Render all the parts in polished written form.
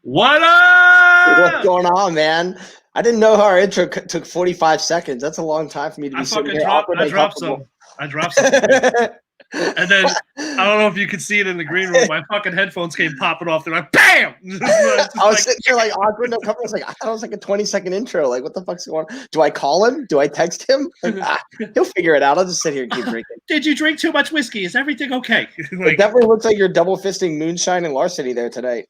What What's up? going on, man? I didn't know our intro took 45 seconds. That's a long time for me to be sitting here awkward and I dropped something. And then I don't know if you could see it in the green room. My fucking headphones came popping off. They're like, bam! I was sitting there like awkward. No cover. I was like, I thought it was like a 20-second intro. Like, what the fuck's going on? Do I call him? Do I text him? Like, he'll figure it out. I'll just sit here and keep drinking. Did you drink too much whiskey? Is everything okay? It definitely looks like you're double fisting moonshine and larceny there tonight.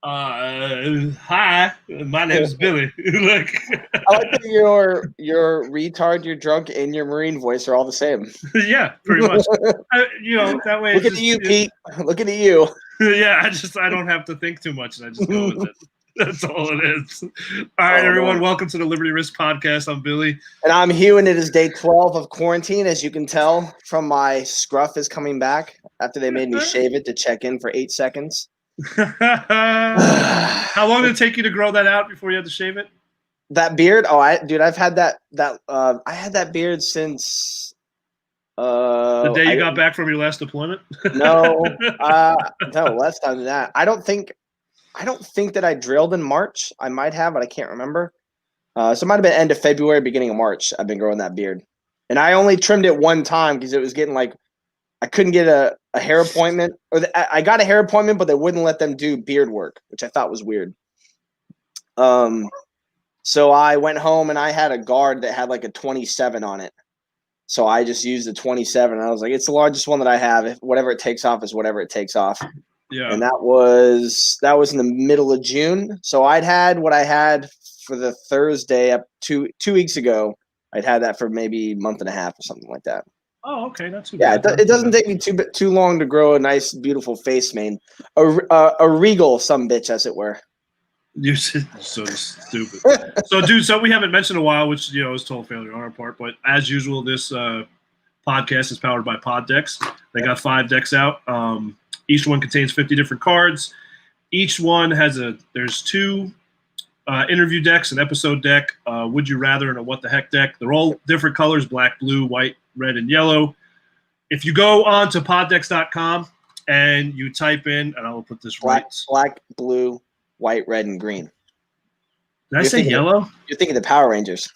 Hi, my name is Billy. Look, I like that your retard, your drunk, and your Marine voice are all the same. Yeah, pretty much. That way. Look at you, Pete. Looking at you. Yeah, I don't have to think too much, and I just go with it. That's all it is. All right, everyone. Welcome to the Liberty Risk Podcast. I'm Billy. And I'm Hugh, and it is day 12 of quarantine. As you can tell from my scruff is coming back after they made me shave it to check in for 8 seconds. How long did it take you to grow that out before you had to shave it? That beard? Oh, I've had that I had that beard since the day you got back from your last deployment? No, less time than that. I don't think that I drilled in March. I might have, but I can't remember. So it might have been end of February, beginning of March. I've been growing that beard. And I only trimmed it one time because it was getting like I couldn't get a hair appointment. I got a hair appointment, but they wouldn't let them do beard work, which I thought was weird. So I went home and I had a guard that had like a 27 on it. So I just used the 27. And I was like, it's the largest one that I have. If whatever it takes off is whatever it takes off. Yeah. And that was in the middle of June. So I'd had what I had for the Thursday up two weeks ago. I'd had that for maybe a month and a half or something like that. Oh, okay, not too bad. Yeah, it doesn't take me too long to grow a nice, beautiful face mane, a regal sumbitch, as it were. You're so stupid. So we haven't mentioned in a while, which is total failure on our part. But as usual, this podcast is powered by Pod Decks. They got 5 decks out. Each one contains 50 different cards. Each one has there's 2 interview decks, an episode deck, Would You Rather, and a What the Heck deck. They're all different colors: black, blue, white, red, and yellow. If you go on to poddecks.com and you type in, and I will put this black, blue, white, red, and green. Did I say yellow? You're thinking the Power Rangers.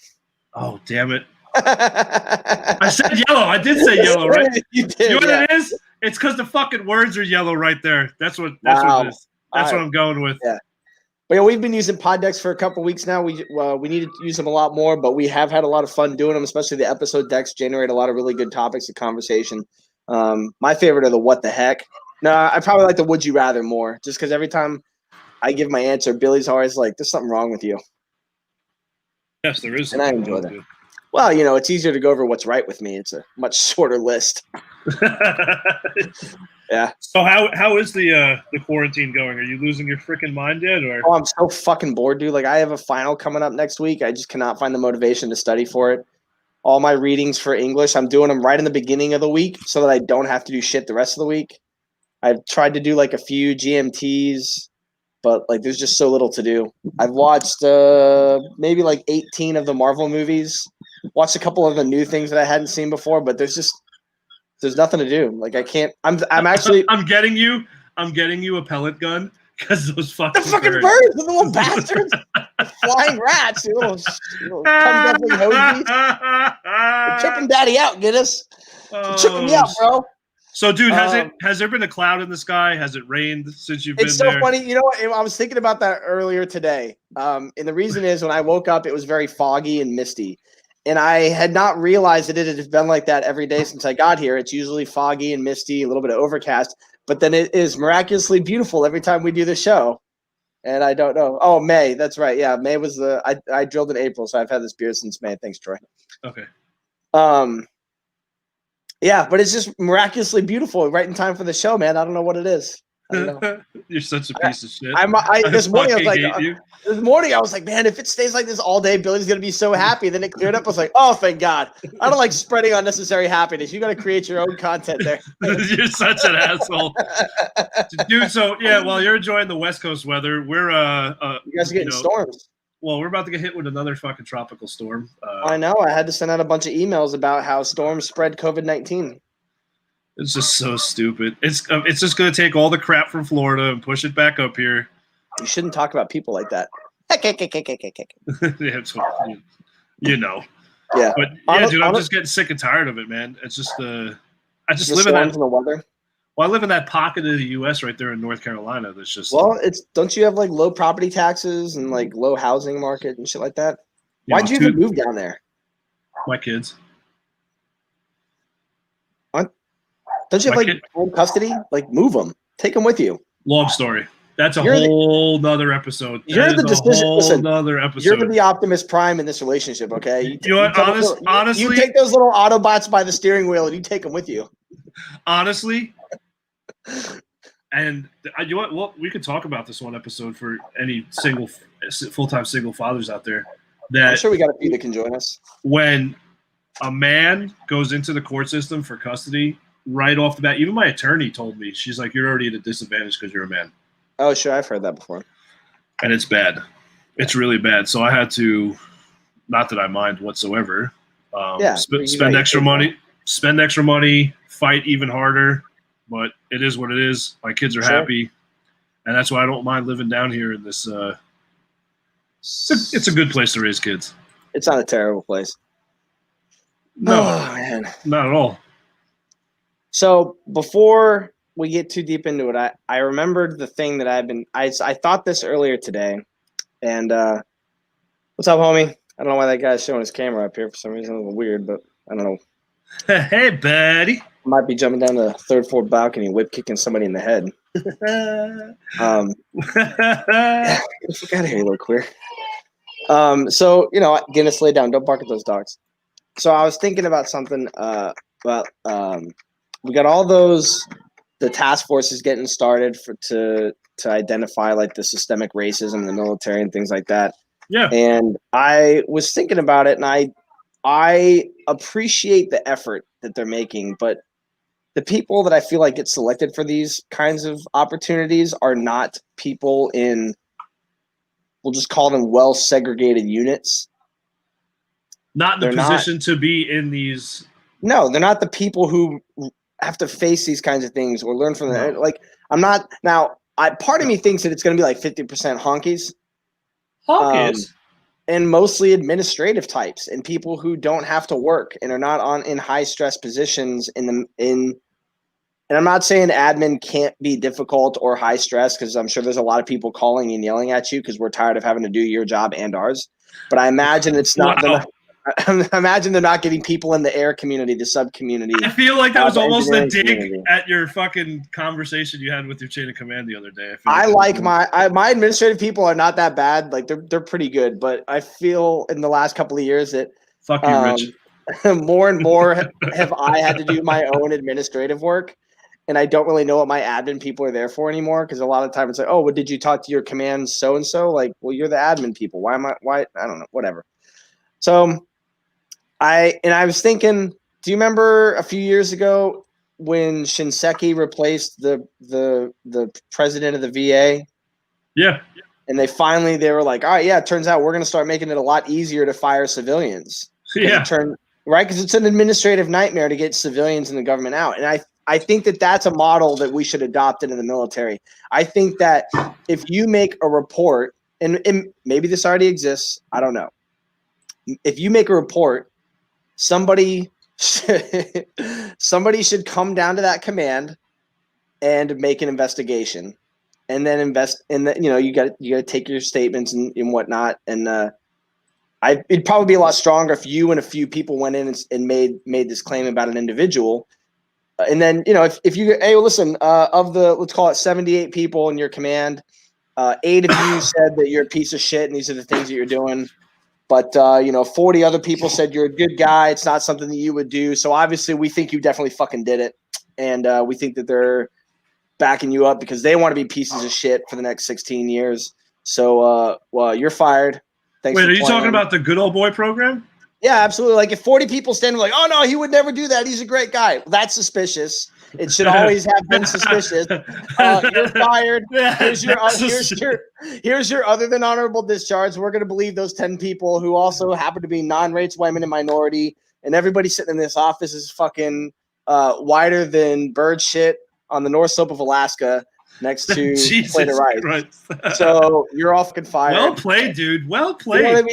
Oh, damn it. I said yellow. I did say yellow, right? You did. You know what it is? It's because the fucking words are yellow right there. That's what it is. That's what I'm going with. Yeah. But yeah, we've been using pod decks for a couple of weeks now. We need to use them a lot more, but we have had a lot of fun doing them, especially the episode decks generate a lot of really good topics of conversation. My favorite are the What the Heck. No, I probably like the Would You Rather more, just because every time I give my answer, Billy's always like, there's something wrong with you. Yes, there is. And I enjoy that. Well, it's easier to go over what's right with me. It's a much shorter list. Yeah. So how is the quarantine going? Are you losing your freaking mind yet? Or I'm so fucking bored, dude. Like, I have a final coming up next week. I just cannot find the motivation to study for it. All my readings for English, I'm doing them right in the beginning of the week so that I don't have to do shit the rest of the week. I've tried to do like a few GMTs, but like there's just so little to do. I've watched maybe like 18 of the Marvel movies. Watched a couple of the new things that I hadn't seen before, but there's nothing to do. Like I can't. I'm actually. I'm getting you a pellet gun because those fucking birds, the little bastards, flying rats, you little cum-dumpling hosies. They're tripping daddy out, get us. They're tripping me out, bro. So, dude, has there been a cloud in the sky? Has it rained since you've been there? It's so funny. You know what? I was thinking about that earlier today. And the reason is when I woke up, it was very foggy and misty. And I had not realized that it had been like that every day since I got here. It's usually foggy and misty, a little bit of overcast. But then it is miraculously beautiful every time we do the show. And I don't know. Oh, May. That's right. Yeah, May was I drilled in April, so I've had this beard since May. Thanks, Troy. Okay. Yeah, but it's just miraculously beautiful right in time for the show, man. I don't know what it is. You're such a piece of shit. This morning I was like, man, if it stays like this all day, Billy's gonna be so happy. Then it cleared up. I was like, oh, thank God. I don't like spreading unnecessary happiness. You got to create your own content there. You're such an asshole, dude. So yeah, while you're enjoying the West Coast weather, we're you guys are getting storms. Well, we're about to get hit with another fucking tropical storm. I know. I had to send out a bunch of emails about how storms spread COVID-19. It's just so stupid. It's just going to take all the crap from Florida and push it back up here. You shouldn't talk about people like that. Yeah, it's fine. You know. Yeah. But yeah, dude, I'm just getting sick and tired of it, man. It's just I just live in that. The weather. Well, I live in that pocket of the U.S. right there in North Carolina. That's just don't you have like low property taxes and like low housing market and shit like that? Why'd you even move down there? My kids. Don't you have home custody? Like move them, take them with you. Long story. That's a whole nother episode. You're the decision. Listen, another episode. You're the Optimus Prime in this relationship, okay? You know what? Honestly, you take those little Autobots by the steering wheel and you take them with you. Honestly, and you know what? Well, we could talk about this one episode for any full-time single fathers out there. That I'm sure we got a few that can join us. When a man goes into the court system for custody, right off the bat, even my attorney told me, she's like, "You're already at a disadvantage because you're a man." Oh, sure. I've heard that before. And it's bad. It's really bad. So I had to, not that I mind whatsoever, spend extra money, fight even harder. But it is what it is. My kids are happy. And that's why I don't mind living down here in this. It's a good place to raise kids. It's not a terrible place. No, man. Not at all. So before we get too deep into it, I remembered the thing that I thought this earlier today, and what's up, homie? I don't know why that guy's showing his camera up here for some reason. A little weird, but I don't know. Hey, buddy. Might be jumping down the third floor balcony, whip kicking somebody in the head. Get the fuck out of here, you little queer. So Guinness, lay down. Don't bark at those dogs. So I was thinking about something about we got all the task forces getting started to identify like the systemic racism in the military and things like that. Yeah. And I was thinking about it, and I appreciate the effort that they're making, but the people that I feel like get selected for these kinds of opportunities are not people in, we'll just call them well segregated units. Not in the position to be in these. No, they're not the people who have to face these kinds of things or learn from them. Like, I'm not now. Part of me thinks that it's going to be like 50% honkies, and mostly administrative types and people who don't have to work and are not in high stress positions And I'm not saying admin can't be difficult or high stress, because I'm sure there's a lot of people calling and yelling at you because we're tired of having to do your job and ours. But I imagine it's not. Wow. I imagine they're not getting people in the air community, the sub community. I feel like that was almost a dig at your fucking conversation you had with your chain of command the other day. I like my administrative people are not that bad. Like they're pretty good, but I feel in the last couple of years that fuck you, Rich. More and more have I had to do my own administrative work, and I don't really know what my admin people are there for anymore, because a lot of the time it's like, oh, well, did you talk to your command so and so? Like, well, you're the admin people. Why I don't know, whatever. So I was thinking, do you remember a few years ago when Shinseki replaced the president of the VA? Yeah. And they were like, all right, yeah, it turns out we're going to start making it a lot easier to fire civilians. Yeah. Right? Because it's an administrative nightmare to get civilians in the government out. And I think that that's a model that we should adopt into the military. I think that if you make a report, and maybe this already exists, I don't know. If you make a report, somebody should come down to that command and make an investigation, and then invest in the, you got to take your statements and whatnot. And it'd probably be a lot stronger if you and a few people went in and made this claim about an individual. And then, if you, hey, well, listen, of the, let's call it 78 people in your command, 8 of you said that you're a piece of shit and these are the things that you're doing. But, 40 other people said you're a good guy. It's not something that you would do. So obviously we think you definitely fucking did it. And we think that they're backing you up because they want to be pieces of shit for the next 16 years. So, well, you're fired. Thanks. Wait, are you talking about the good old boy program? Yeah, absolutely. Like if 40 people stand like, oh no, he would never do that. He's a great guy. Well, that's suspicious. It should always have been suspicious. You're fired. Here's your other than honorable discharge. We're going to believe those 10 people who also happen to be non-race, women, and minority. And everybody sitting in this office is fucking whiter than bird shit on the North Slope of Alaska. next to Jesus plate of rice. Christ. So you're all fucking fired. Well played, dude. Well played. You know what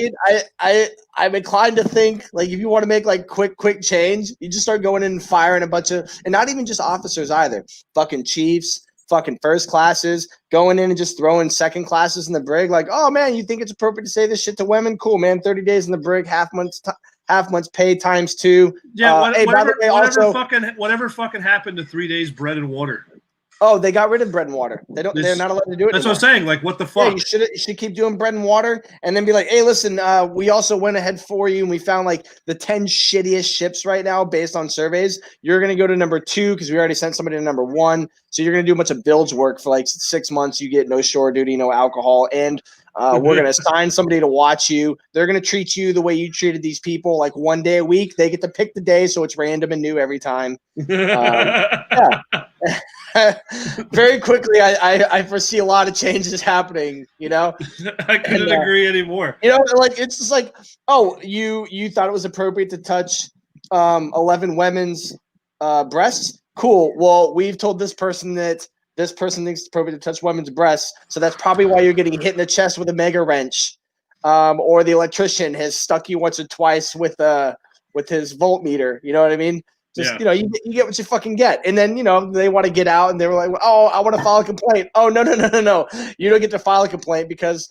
I mean? I'm inclined to think like if you want to make like quick change, you just start going in and firing a bunch of, and not even just officers either. Fucking chiefs, fucking first classes, going in and just throwing second classes in the brig. Like, oh man, you think it's appropriate to say this shit to women? Cool, man. 30 days in the brig, half month's pay times 2. Yeah, Whatever fucking happened to 3 days bread and water. Oh, they got rid of bread and water. They're not allowed to do it. That's anymore. what I'm saying. Like, what the fuck? Yeah, you should keep doing bread and water, and then be like, hey, listen, we also went ahead for you, and we found like the 10 shittiest ships right now based on surveys. You're gonna go to number 2 because we already sent somebody to number 1. So you're gonna do a bunch of bilge work for like 6 months. You get no shore duty, no alcohol, and we're going to assign somebody to watch you. They're going to treat you the way you treated these people, like 1 day a week. They get to pick the day, so it's random and new every time. Yeah. Very quickly, I foresee a lot of changes happening, you know? I couldn't agree anymore. You know, like it's just like, oh, you thought it was appropriate to touch 11 women's breasts? Cool. Well, we've told this person that this person thinks it's appropriate to touch women's breasts, so that's probably why you're getting hit in the chest with a mega wrench, or the electrician has stuck you once or twice with his voltmeter. You know what I mean? Just you know, you get what you fucking get, and then you know they want to get out, and they were like, "Oh, I want to file a complaint." Oh, no, you don't get to file a complaint because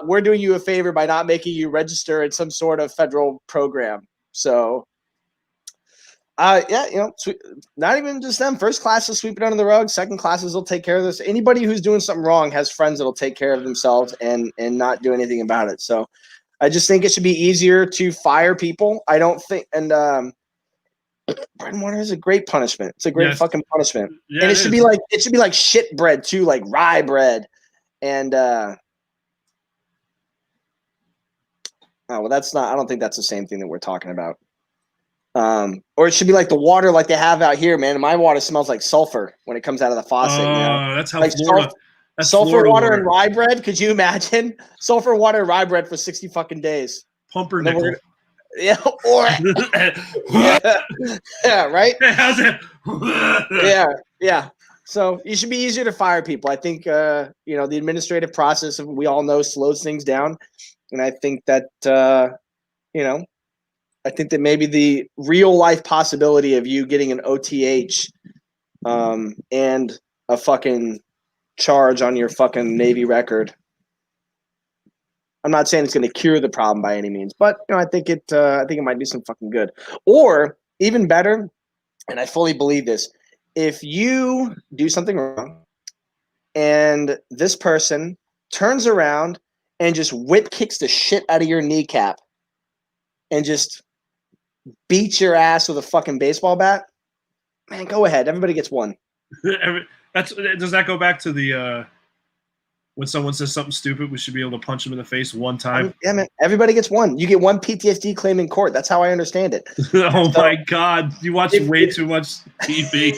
we're doing you a favor by not making you register in some sort of federal program. So. Yeah, you know, not even just them. First classes sweep it under the rug. Second classes will take care of this. Anybody who's doing something wrong has friends that'll take care of themselves and not do anything about it. So I just think it should be easier to fire people. I don't think, and bread and water is a great punishment. It's a great fucking punishment. Yeah, and it should be like shit bread too, like rye bread. And oh well, that's not. I don't think that's the same thing that we're talking about. Or it should be like the water like they have out here, man. My water smells like sulfur when it comes out of the faucet. You know? That's how like Florida. That's sulfur Florida water and rye bread. Could you imagine sulfur water and rye bread for 60 fucking days? Pumpernickel. Yeah, or yeah, right. How's it? Yeah. So it should be easier to fire people. I think you know the administrative process, we all know, slows things down, and I think that you know. I think that maybe the real life possibility of you getting an OTH and a fucking charge on your fucking Navy record. I'm not saying it's going to cure the problem by any means, but you know, I think it might do some fucking good. Or even better, and I fully believe this, if you do something wrong and this person turns around and just whip kicks the shit out of your kneecap and just beat your ass with a fucking baseball bat, man, go ahead. Everybody gets one. Does that go back to the when someone says something stupid, we should be able to punch them in the face one time? Yeah, man. Everybody gets one. You get one PTSD claim in court. That's how I understand it. Oh my God. You watch way too much TV.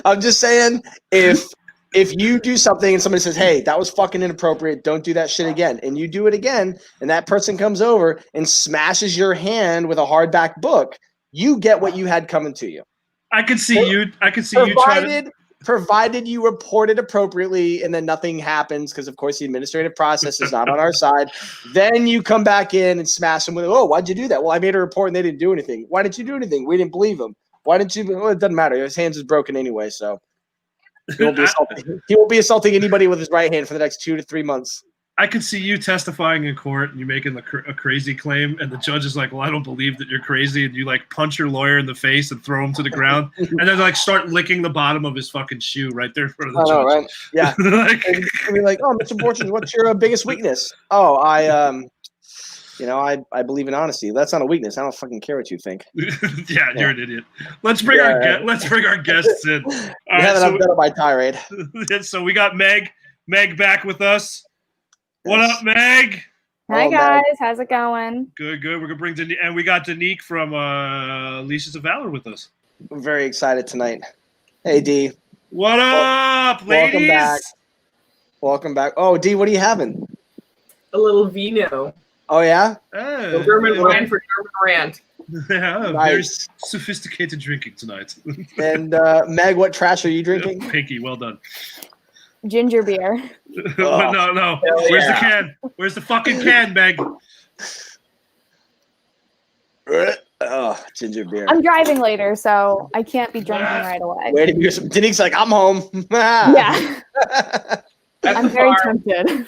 I'm just saying, if you do something and somebody says, hey, that was fucking inappropriate, don't do that shit again, and you do it again, and that person comes over and smashes your hand with a hardback book, you get what you had coming to you. I could see you trying to... Provided you report it appropriately and then nothing happens, because, of course, the administrative process is not on our side. Then you come back in and smash them with, oh, why'd you do that? Well, I made a report and they didn't do anything. Why didn't you do anything? We didn't believe him. Why didn't you? Well, it doesn't matter. His hands is broken anyway, so he won't be assaulting anybody with his right hand for the next 2 to 3 months. I could see you testifying in court and you making a crazy claim, and the judge is like, well, I don't believe that you're crazy, and you like punch your lawyer in the face and throw him to the ground, and then like start licking the bottom of his fucking shoe right there in front of the judge. Right? Yeah. And be like, oh, Mr. Borchins, what's your biggest weakness? Oh, I believe in honesty. That's not a weakness. I don't fucking care what you think. Yeah, you're an idiot. Let's bring our guests in. I've done my tirade. So we got Meg back with us. What up, Meg? Hi, guys. Meg. How's it going? Good. We're going to bring Danique, and we got Danique from Leashes of Valor with us. I'm very excited tonight. Hey, D. What up, ladies? Welcome back. Oh, D, what are you having? A little vino. Oh, yeah? German wine for German rant. Yeah, nice. Very sophisticated drinking tonight. And Meg, what trash are you drinking? Pinky, well done. ginger beer. No. Where's the can? Where's the fucking can, Meg? Oh, ginger beer. I'm driving later, so I can't be drinking right away. Wait to hear some. Dinique's like, I'm home. Yeah. I'm very tempted.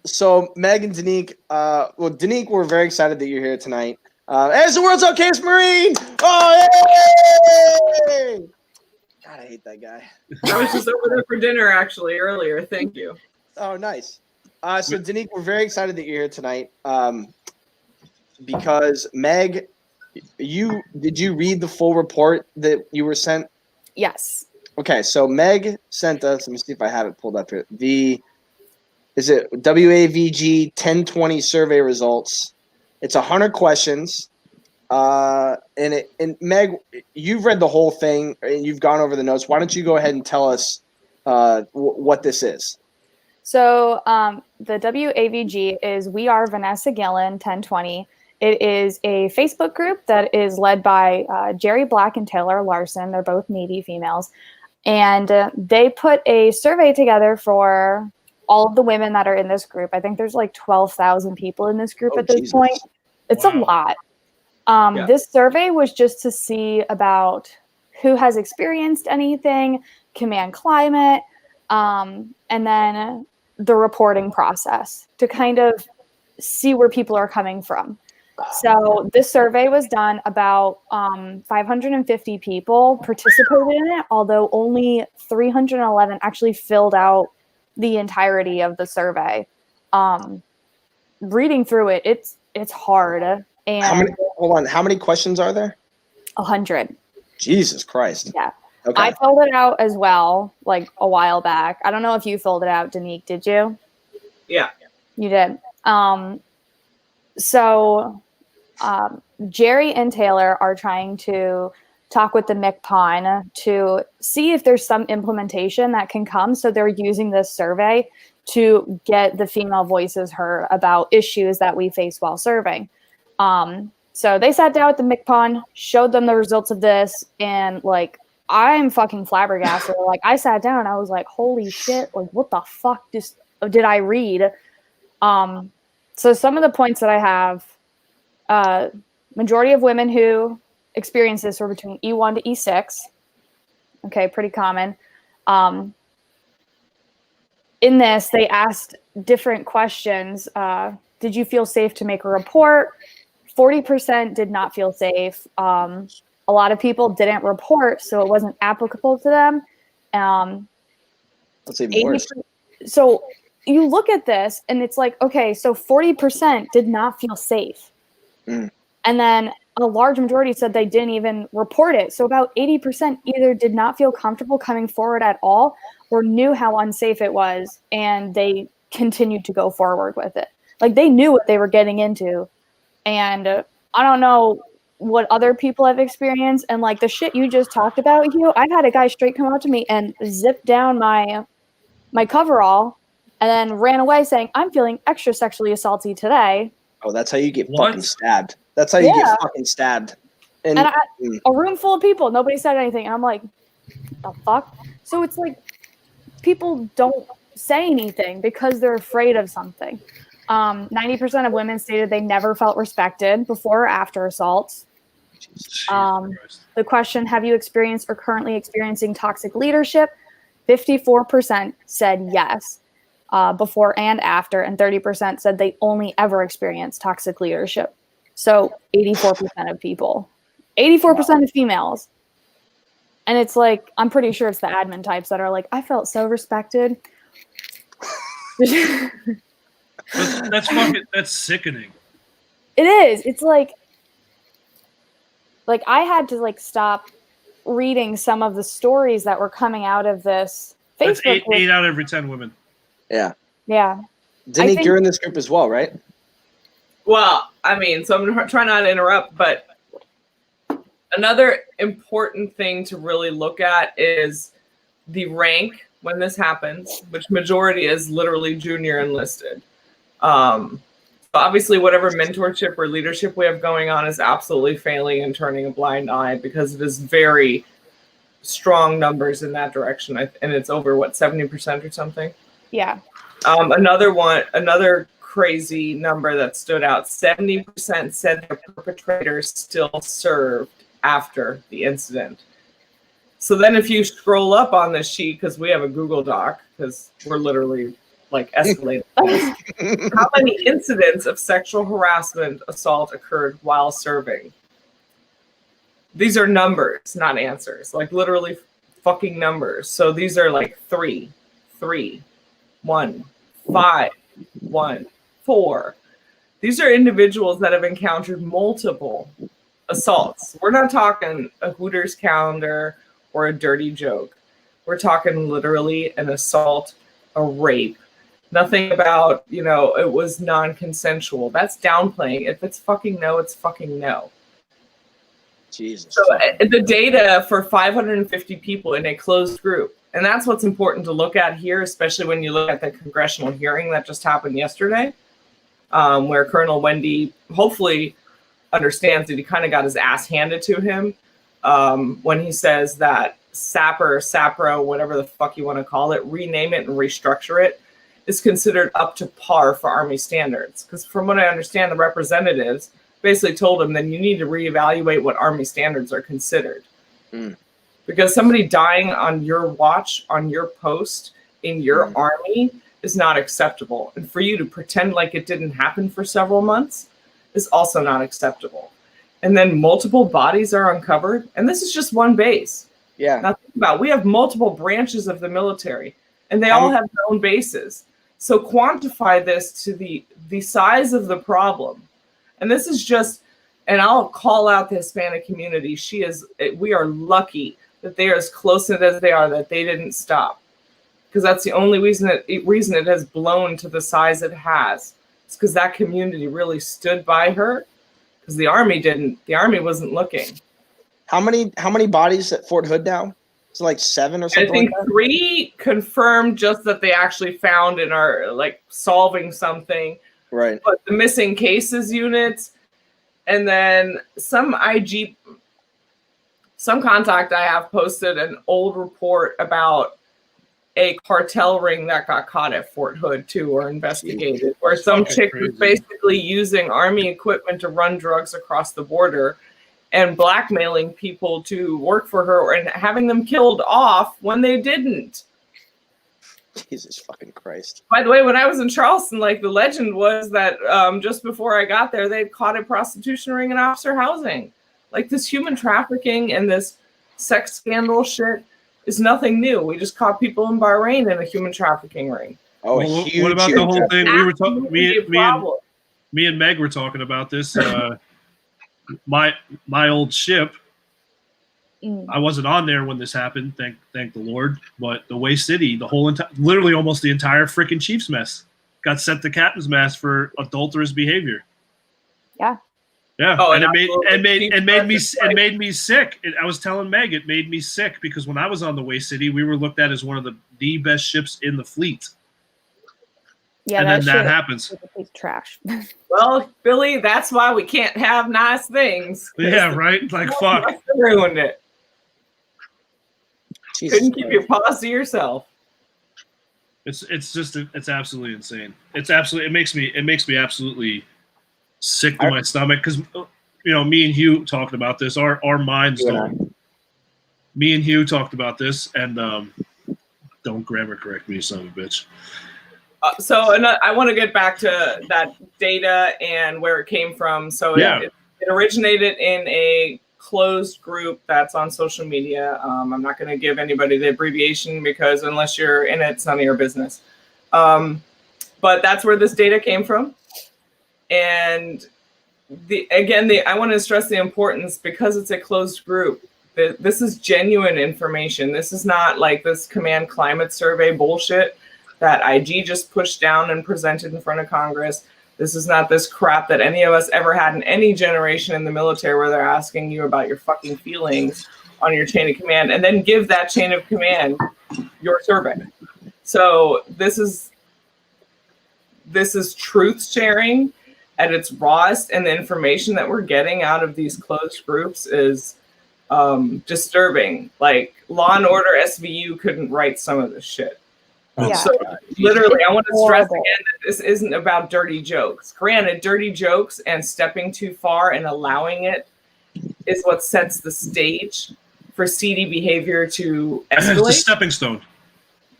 So Meg and Dinique, Dinique, we're very excited that you're here tonight. As the world's okayest Marine! Oh, yay! God, I hate that guy. I was just over there for dinner actually earlier. Thank you. Oh, nice. So Dinique, we're very excited that you're here tonight. Because Meg, did you read the full report that you were sent? Yes. Okay, so Meg sent us. Let me see if I have it pulled up here. Is it WAVG 1020 survey results? It's 100 questions. And Meg, you've read the whole thing and you've gone over the notes. Why don't you go ahead and tell us what this is? So the WAVG is We Are Vanessa Gillen 1020. It is a Facebook group that is led by Jerry Black and Taylor Larson. They're both Navy females. And they put a survey together for all of the women that are in this group. I think there's like 12,000 people in this group at this point. It's a lot. This survey was just to see about who has experienced anything, command climate, and then the reporting process to kind of see where people are coming from. So this survey was done. About 550 people participated in it, although only 311 actually filled out the entirety of the survey. Reading through it, it's hard. And how many questions are there? 100. Jesus Christ. Yeah. Okay. I filled it out as well, like a while back. I don't know if you filled it out, Danique, did you? Yeah. You did. So Jerry and Taylor are trying to talk with the MCPON to see if there's some implementation that can come. So they're using this survey to get the female voices heard about issues that we face while serving. So they sat down with the MCPON, showed them the results of this, and like, I'm fucking flabbergasted. Like, I sat down and I was like, holy shit, like, what the fuck did I read? So some of the points that I have, majority of women who experience this were between E1 to E6. Okay, pretty common. In this, they asked different questions. Did you feel safe to make a report? 40% did not feel safe. A lot of people didn't report, so it wasn't applicable to them. That's even worse. So you look at this, and it's like, okay, so 40% did not feel safe. And then a large majority said they didn't even report it. So about 80% either did not feel comfortable coming forward at all or knew how unsafe it was, and they continued to go forward with it. Like, they knew what they were getting into. And I don't know what other people have experienced. And like the shit you just talked about, Hugh, I've had a guy straight come out to me and zip down my coverall and then ran away saying, I'm feeling extra sexually assaulty today. Oh, that's how you get fucking stabbed. That's how you get fucking stabbed. And a room full of people, nobody said anything. And I'm like, the fuck? So it's like people don't say anything because they're afraid of something. 90% of women stated they never felt respected before or after assaults. The question, have you experienced or currently experiencing toxic leadership? 54% said yes, before and after, and 30% said they only ever experienced toxic leadership. So 84% of people, 84% of females. And it's like, I'm pretty sure it's the admin types that are like, I felt so respected. That's sickening. It is. It's like I had to like stop reading some of the stories that were coming out of this Facebook. That's eight out of every 10 women. Yeah. Yeah. Dinique, you're in this group as well, right? Well, I mean, so I'm going to try not to interrupt, but another important thing to really look at is the rank when this happens, which majority is literally junior enlisted. Obviously, whatever mentorship or leadership we have going on is absolutely failing and turning a blind eye because it is very strong numbers in that direction, and it's over 70% or something. Yeah. Another crazy number that stood out: 70% said their perpetrators still served after the incident. So then, if you scroll up on this sheet, because we have a Google Doc, because we're literally like escalating this, how many incidents of sexual harassment, assault occurred while serving? These are numbers, not answers. Like literally fucking numbers. So these are like 3, 1, 5, 1, 4. These are individuals that have encountered multiple assaults. We're not talking a Hooters calendar or a dirty joke. We're talking literally an assault, a rape. Nothing about, it was non-consensual. That's downplaying. If it's fucking no, it's fucking no. Jesus. So the data for 550 people in a closed group, and that's what's important to look at here, especially when you look at the congressional hearing that just happened yesterday, where Colonel Wendy hopefully understands that he kind of got his ass handed to him when he says that SAPRO, whatever the fuck you want to call it, rename it and restructure it, is considered up to par for Army standards. Because from what I understand, the representatives basically told him, then you need to reevaluate what Army standards are considered. Because somebody dying on your watch, on your post, in your Army is not acceptable. And for you to pretend like it didn't happen for several months is also not acceptable. And then multiple bodies are uncovered. And this is just one base. Yeah. Now think about it. We have multiple branches of the military, and they all have their own bases. So quantify this to the size of the problem. And this is just, and I'll call out the Hispanic community. We are lucky that they are as close as they are, that they didn't stop. Because that's the only reason it has blown to the size it has. It's because that community really stood by her. Because the Army didn't. The Army wasn't looking. How many bodies at Fort Hood now? Is it like 7 or something? I think like that? 3 confirmed, just that they actually found and are like solving something. Right. But the missing cases units, and then some contact I have posted an old report about a cartel ring that got caught at Fort Hood too, or investigated, where some chick was basically using Army equipment to run drugs across the border and blackmailing people to work for her and having them killed off when they didn't. Jesus fucking Christ. By the way, when I was in Charleston, like the legend was that just before I got there, they'd caught a prostitution ring in officer housing. Like this human trafficking and this sex scandal shit is nothing new. We just caught people in Bahrain in a human trafficking ring. Oh, well, huge. what about the whole thing? We were talking. Absolutely Me and Meg were talking about this. My old ship. I wasn't on there when this happened, thank the Lord. But the Way City, literally almost the entire freaking Chiefs mess got sent to captain's mast for adulterous behavior. Yeah. Yeah. Oh, and and it made me sick. I was telling Meg it made me sick because when I was on the Way City, we were looked at as one of the best ships in the fleet. Yeah, and then that happens. It's trash. Well, Billy, that's why we can't have nice things. Yeah, right. Like fuck. Ruined it. Jesus Couldn't keep your paws to yourself. It's absolutely insane. It makes me absolutely sick to my stomach because me and Hugh talked about this. Our minds don't. Me and Hugh talked about this, and don't grammar correct me, son of a bitch. I want to get back to that data and where it came from. So it originated in a closed group that's on social media. I'm not going to give anybody the abbreviation because unless you're in it, it's none of your business. But that's where this data came from. And I want to stress the importance because it's a closed group. This is genuine information. This is not like this command climate survey bullshit that IG just pushed down and presented in front of Congress. This is not this crap that any of us ever had in any generation in the military where they're asking you about your fucking feelings on your chain of command and then give that chain of command your survey. So this is truth sharing at its rawest, and the information that we're getting out of these closed groups is disturbing. Like Law and Order SVU couldn't write some of this shit. Yeah. So literally, I want to stress Horrible. again that this isn't about dirty jokes. Granted, dirty jokes and stepping too far and allowing it is what sets the stage for seedy behavior to It's a escalate. stepping stone.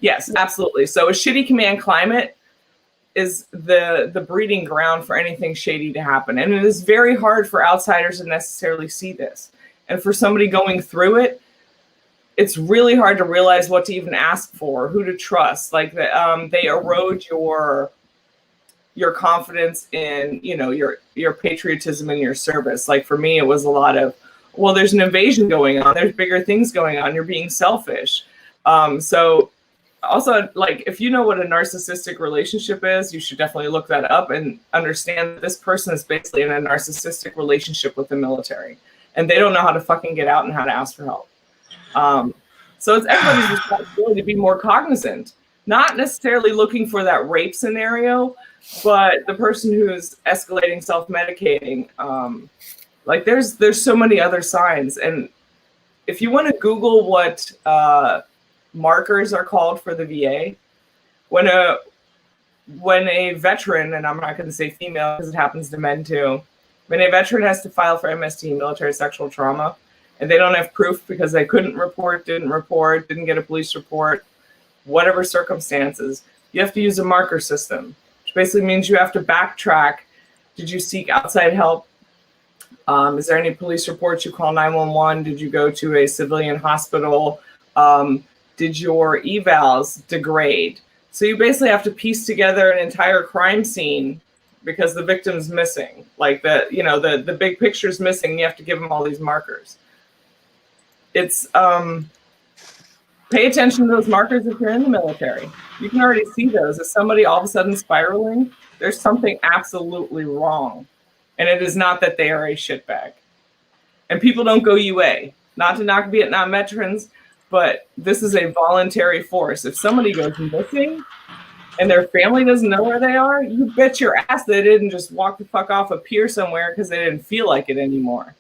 Yes, absolutely. So a shitty command climate is the breeding ground for anything shady to happen. And it is very hard for outsiders to necessarily see this. And for somebody going through it, it's really hard to realize what to even ask for, who to trust. Like they erode your confidence in, you know, your patriotism and your service. Like for me, it was a lot of, well, there's an invasion going on. There's bigger things going on. You're being selfish. So also, like, if you know what a narcissistic relationship is, you should definitely look that up and understand that this person is basically in a narcissistic relationship with the military, and they don't know how to fucking get out and how to ask for help. So it's everybody's responsibility to be more cognizant, not necessarily looking for that rape scenario, but the person who's escalating, self-medicating. Like there's so many other signs, and if you want to Google what markers are called for the VA, when a veteran, and I'm not going to say female because it happens to men too, when a veteran has to file for MST, military sexual trauma, and they don't have proof because they couldn't report, didn't get a police report, whatever circumstances, you have to use a marker system, which basically means you have to backtrack. Did you seek outside help? Is there any police reports? You call 911? Did you go to a civilian hospital? Did your evals degrade? So you basically have to piece together an entire crime scene because the victim's missing. Like the big picture's missing. You have to give them all these markers. It's pay attention to those markers if you're in the military. You can already see those. If somebody all of a sudden spiraling, there's something absolutely wrong. And it is not that they are a shitbag. And people don't go UA. Not to knock Vietnam veterans, but this is a voluntary force. If somebody goes missing and their family doesn't know where they are, you bet your ass they didn't just walk the fuck off a pier somewhere because they didn't feel like it anymore.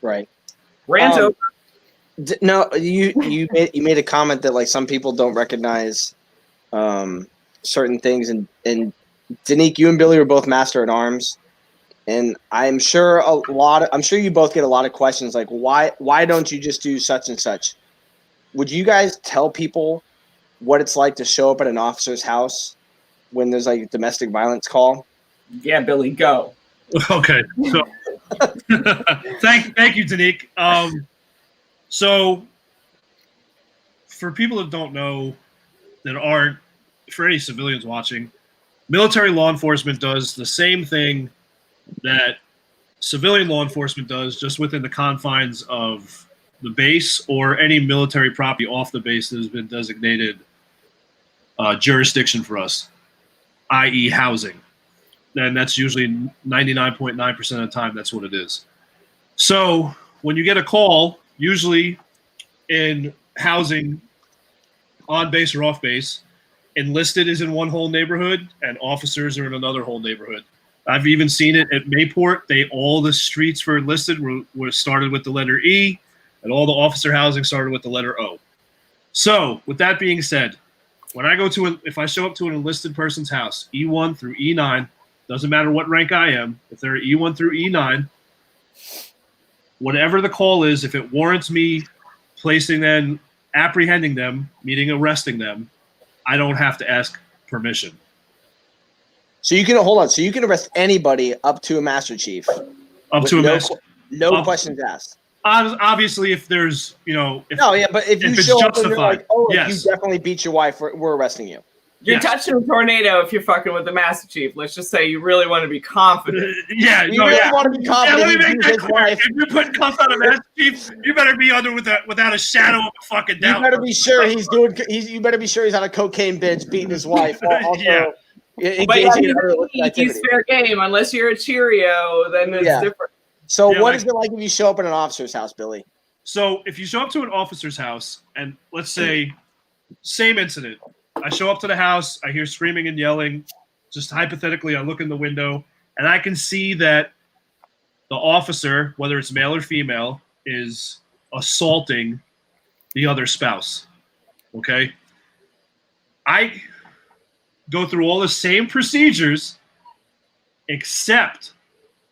Right. Rant over. No, you made a comment that like some people don't recognize certain things, and Danique, you and Billy were both master at arms, and I'm sure you both get a lot of questions like why don't you just do such and such? Would you guys tell people what it's like to show up at an officer's house when there's like a domestic violence call? Yeah, Billy, go. Okay, so thank you, Danique. So, for people that don't know, that aren't, for any civilians watching, military law enforcement does the same thing that civilian law enforcement does, just within the confines of the base or any military property off the base that has been designated jurisdiction for us, i.e. housing. And that's usually 99.9% of the time, that's what it is. So, when you get a call, usually in housing, on base or off base, enlisted is in one whole neighborhood and officers are in another whole neighborhood. I've even seen it at Mayport. All the streets for enlisted were started with the letter E, and all the officer housing started with the letter O. So, with that being said, when I if I show up to an enlisted person's house, E1 through E9, doesn't matter what rank I am, if they're E1 through E9, whatever the call is, if it warrants me placing them, apprehending them, meaning arresting them, I don't have to ask permission. So you can hold on. So you can arrest anybody up to a master chief. Up to a master. No questions asked. Obviously, if there's, but if you show up and you're like, yes. You definitely beat your wife, we're arresting you. You're touching a tornado if you're fucking with the Master Chief. Let's just say you really want to be confident. You really want to be confident. Let me make that clear. If you're putting cuffs on a Master Chief, you better be under without a shadow of a fucking doubt. You better be sure you better be sure he's on a cocaine binge beating his wife. Also, he's fair game. Unless you're a Cheerio, then it's different. So what is it like if you show up at an officer's house, Billy? So if you show up to an officer's house, and let's say, same incident, I show up to the house, I hear screaming and yelling, just hypothetically, I look in the window, and I can see that the officer, whether it's male or female, is assaulting the other spouse. Okay? I go through all the same procedures, except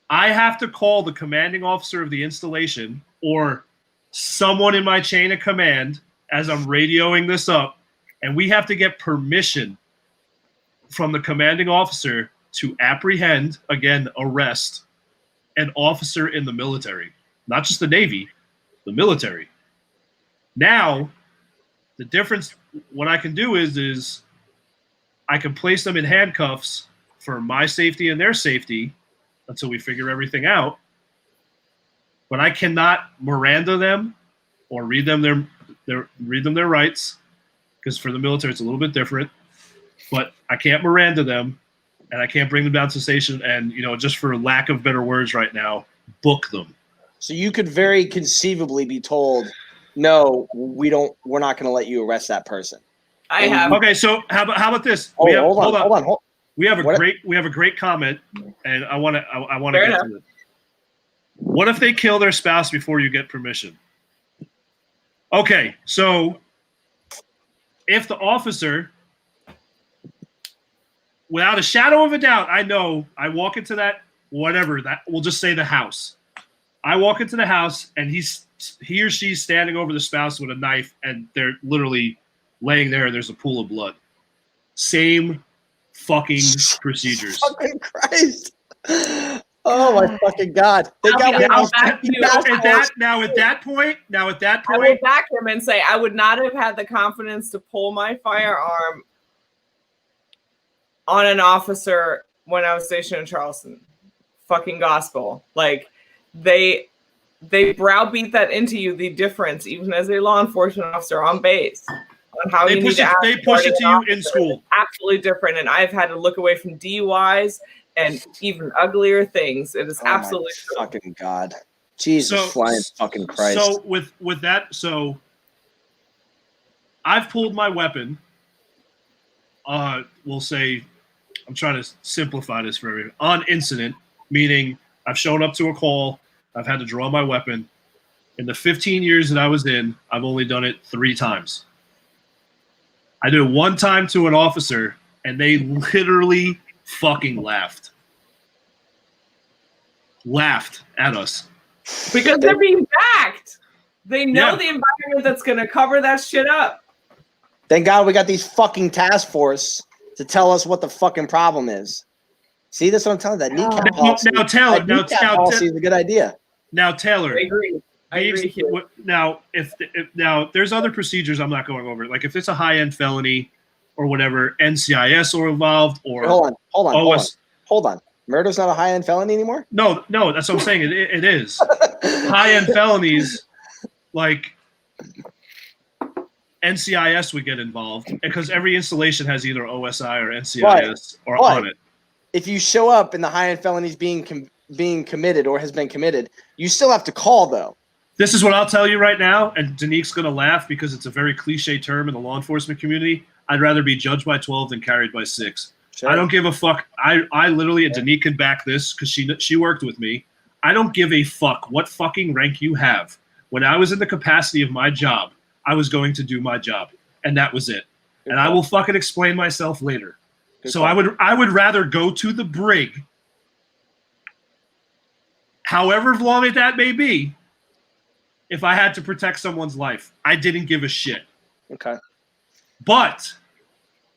I have to call the commanding officer of the installation or someone in my chain of command as I'm radioing this up, and we have to get permission from the commanding officer to apprehend, again, arrest an officer in the military, not just the Navy, the military. Now, the difference, what I can do is I can place them in handcuffs for my safety and their safety until we figure everything out. But I cannot Miranda them or read them their rights, because for the military it's a little bit different. But I can't Miranda them, and I can't bring them down to the station and, just for lack of better words right now, book them. So you could very conceivably be told, no, we're not going to let you arrest that person. I have. Okay, so how about this? Hold on. We have a great comment, and I want to get to it. What if they kill their spouse before you get permission? Okay, so if the officer, without a shadow of a doubt, I know I walk into that, whatever, that we'll just say the house. I walk into the house and he or she's standing over the spouse with a knife, and they're literally laying there and there's a pool of blood. Same fucking procedures. Fucking Christ. Oh my fucking God. They got Now at that point, I will back him and say I would not have had the confidence to pull my firearm on an officer when I was stationed in Charleston. Fucking gospel. Like they browbeat that into you, the difference, even as a law enforcement officer on base, on how you need to act. They push it to you in school. Absolutely different. And I've had to look away from DUIs and even uglier things. It is absolutely true. Fucking God. Jesus flying fucking Christ. So with that, so I've pulled my weapon. We'll say, I'm trying to simplify this for everyone. On incident, meaning I've shown up to a call, I've had to draw my weapon. In the 15 years that I was in, I've only done it 3 times. I did it one time to an officer, and they literally fucking laughed at us. Because they're being backed. They know the environment that's going to cover that shit up. Thank God we got these fucking task force to tell us what the fucking problem is. See, that's what I'm telling you. That kneecap policy. Now, Taylor, policy is a good idea. Now, Taylor. I agree. Now, if there's other procedures I'm not going over. Like if it's a high-end felony or whatever, NCIS are involved, or hold on. Murder's not a high-end felony anymore? No, that's what I'm saying. It is. High-end felonies, like NCIS would get involved, because every installation has either OSI or NCIS on it. If you show up and the high-end felony is being committed or has been committed, you still have to call, though. This is what I'll tell you right now, and Danique's going to laugh because it's a very cliche term in the law enforcement community. I'd rather be judged by 12 than carried by 6. Sure. I don't give a fuck. I literally, and Danique can back this because she worked with me. I don't give a fuck what fucking rank you have. When I was in the capacity of my job, I was going to do my job, and that was it. Good and call. I will fucking explain myself later. Good so call. I would rather go to the brig, however long that may be, if I had to protect someone's life. I didn't give a shit. Okay. But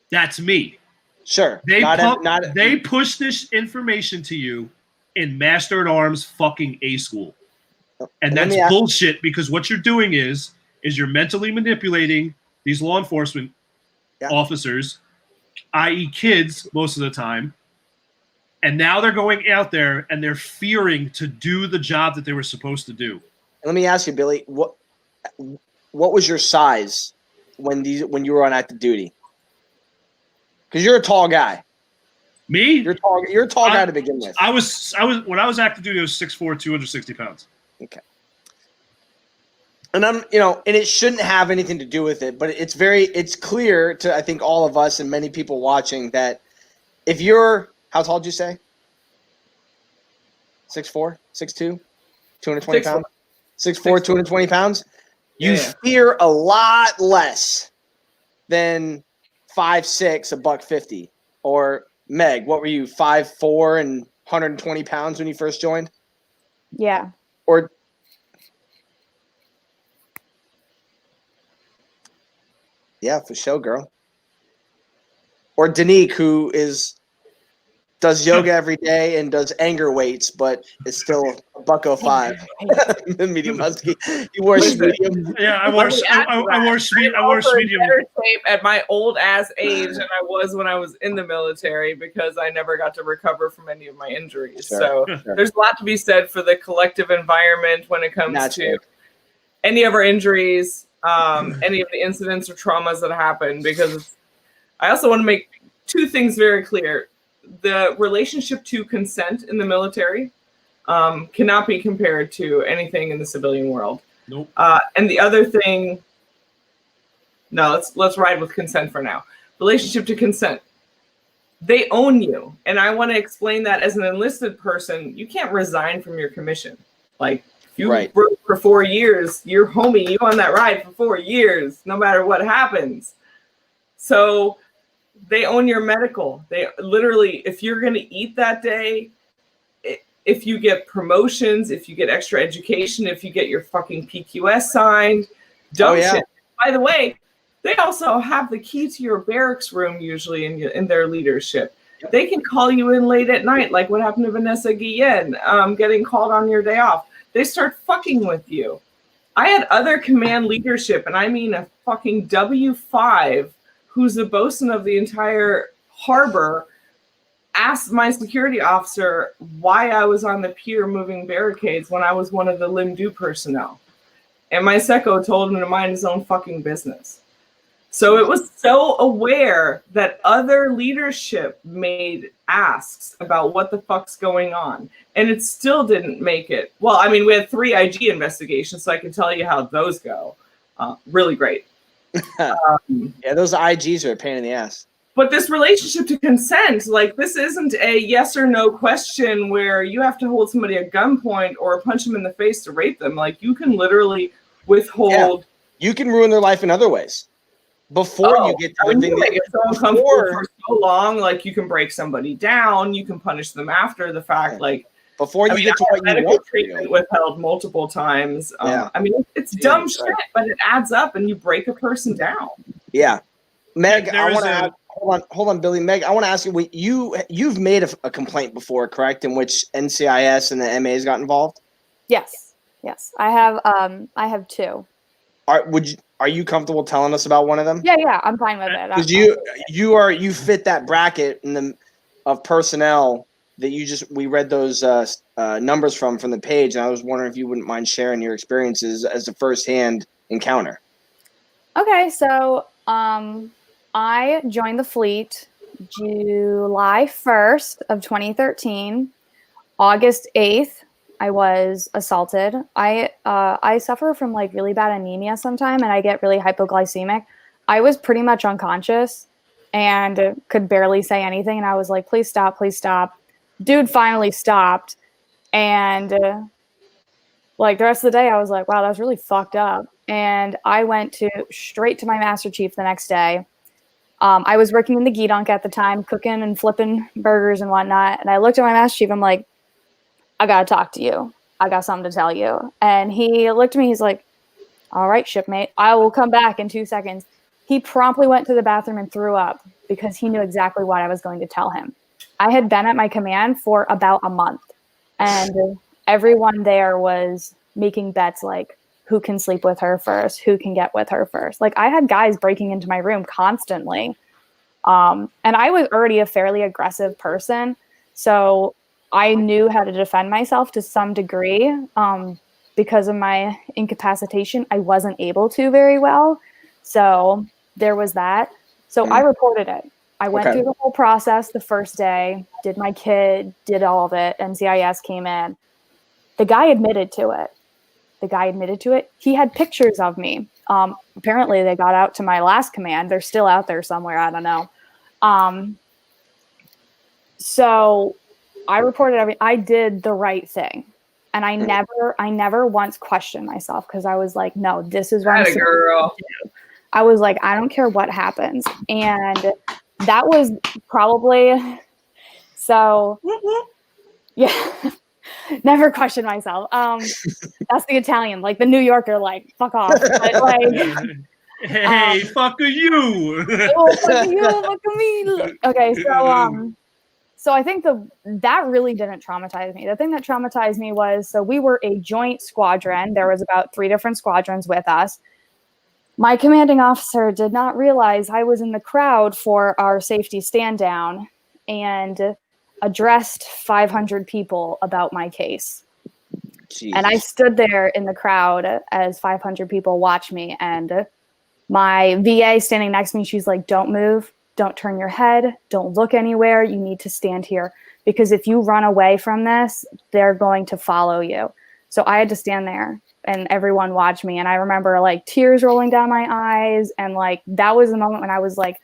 that's me. Sure. They push this information to you in Master at Arms fucking A school. And that's bullshit, because what you're doing is you're mentally manipulating these law enforcement officers, i.e. kids most of the time. And now they're going out there and they're fearing to do the job that they were supposed to do. Let me ask you, Billy, what was your size when you were on active duty? Because you're a tall guy. Me? You're a tall guy to begin with. I was when I was active duty, I was 6'4", 260 pounds. Okay. And and it shouldn't have anything to do with it, but it's clear to, I think, all of us and many people watching that if you're, how tall did you say? 6'4", 6'2", 220 pounds? 6'4", 220 pounds? You fear a lot less than 5'6", $150. Or Meg, what were you, 5'4" and 120 pounds when you first joined? Yeah. Or yeah, for sure, girl. Or Danique, who does yoga every day and does anger weights, but is still $105. Medium husky. You wore medium. Yeah, I wore medium. Better shape at my old ass age than I was when I was in the military because I never got to recover from any of my injuries. Sure, So there's a lot to be said for the collective environment when it comes to any of our injuries, any of the incidents or traumas that happen. Because I also want to make two things very clear. The relationship to consent in the military cannot be compared to anything in the civilian world. Nope. And the other thing, no, let's ride with consent for now. Relationship to consent. They own you. And I want to explain that as an enlisted person, you can't resign from your commission. Like, if you rode for 4 years, you're homie, you on that ride for 4 years, no matter what happens. So they own your medical. They literally, if you're going to eat that day, if you get promotions, if you get extra education, if you get your fucking PQS signed, shit. By the way, they also have the key to your barracks room usually in their leadership. Yep. They can call you in late at night, like what happened to Vanessa Guillen, getting called on your day off. They start fucking with you. I had other command leadership, and I mean a fucking W5 who's the bosun of the entire harbor, asked my security officer why I was on the pier moving barricades when I was one of the LIMDU personnel. And my secco told him to mind his own fucking business. So it was so aware that other leadership made asks about what the fuck's going on. And it still didn't make it. Well, I mean, we had 3 IG investigations, so I can tell you how those go. Really great. Yeah, those IGs are a pain in the ass. But this relationship to consent, like, this isn't a yes or no question where you have to hold somebody at gunpoint or punch them in the face to rape them. Like, you can literally withhold. Yeah. You can ruin their life in other ways. Before you get to the thing that it's so uncomfortable for so long, like, you can break somebody down, you can punish them after the fact, like. Before you get to what you want, treatment withheld multiple times. I mean, it's dumb shit, but it adds up, and you break a person down. Yeah, Meg, I want to hold on, Billy. Meg, I want to ask you. You've made a complaint before, correct? In which NCIS and the MAs got involved. Yes, I have 2. Are you comfortable telling us about one of them? Yeah, I'm fine with it. Because you fit that bracket of personnel that we read those numbers from the page, and I was wondering if you wouldn't mind sharing your experiences as a firsthand encounter. Okay, so I joined the fleet July 1st of 2013. August 8th, I was assaulted. I suffer from like really bad anemia sometime, and I get really hypoglycemic. I was pretty much unconscious and could barely say anything, and I was like, please stop, please stop. Dude finally stopped, and like the rest of the day I was like, wow, that's really fucked up. And I went straight to my Master Chief the next day. I was working in the Gedunk at the time, cooking and flipping burgers and whatnot, and I looked at my Master Chief. I'm like, I gotta talk to you, I got something to tell you. And he looked at me, he's like, all right, shipmate, I will come back in 2 seconds. He promptly went to the bathroom and threw up because he knew exactly what I was going to tell him. I had been at my command for about a month, and everyone there was making bets like, who can sleep with her first, who can get with her first. Like, I had guys breaking into my room constantly. And I was already a fairly aggressive person, so I knew how to defend myself to some degree. Because of my incapacitation, I wasn't able to very well. So there was that. So I reported it. I went through the whole process the first day, did my kid, did all of it. NCIS came in. The guy admitted to it. He had pictures of me. Apparently they got out to my last command. They're still out there somewhere. I don't know. So I reported everything. I did the right thing. And I never once questioned myself because I was like, no, this is what I'm Atta girl. I was like, I don't care what happens. And that was probably so yeah. Never questioned myself. That's the Italian, like the New Yorker, like fuck off. But, like, hey, fuck you. oh, fuck you, fuck me. Okay, so I think that really didn't traumatize me. The thing that traumatized me was, so we were a joint squadron. There was about 3 different squadrons with us. My commanding officer did not realize I was in the crowd for our safety stand down and addressed 500 people about my case. Jesus. And I stood there in the crowd as 500 people watched me, and my VA standing next to me, she's like, don't move, don't turn your head, don't look anywhere, you need to stand here, because if you run away from this, they're going to follow you. So I had to stand there, and everyone watched me, and I remember like tears rolling down my eyes, and like that was the moment when I was like,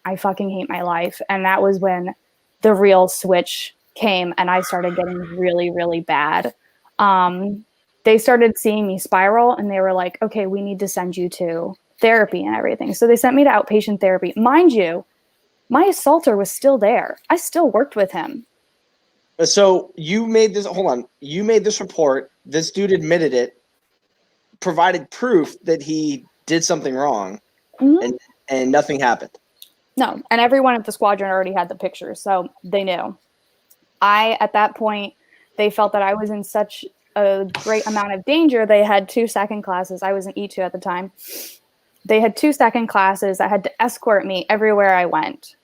I fucking hate my life. And that was when the real switch came and I started getting really, really bad. They started seeing me spiral and they were like, okay, we need to send you to therapy and everything. So they sent me to outpatient therapy. Mind you, my assaulter was still there. I still worked with him. So you made this, hold on. You made this report. This dude admitted it, provided proof that he did something wrong, and nothing happened. No, and everyone at the squadron already had the pictures, so they knew. At that point, they felt that I was in such a great amount of danger. They had 2 second classes. I was in E2 at the time. They had 2 second classes that had to escort me everywhere I went.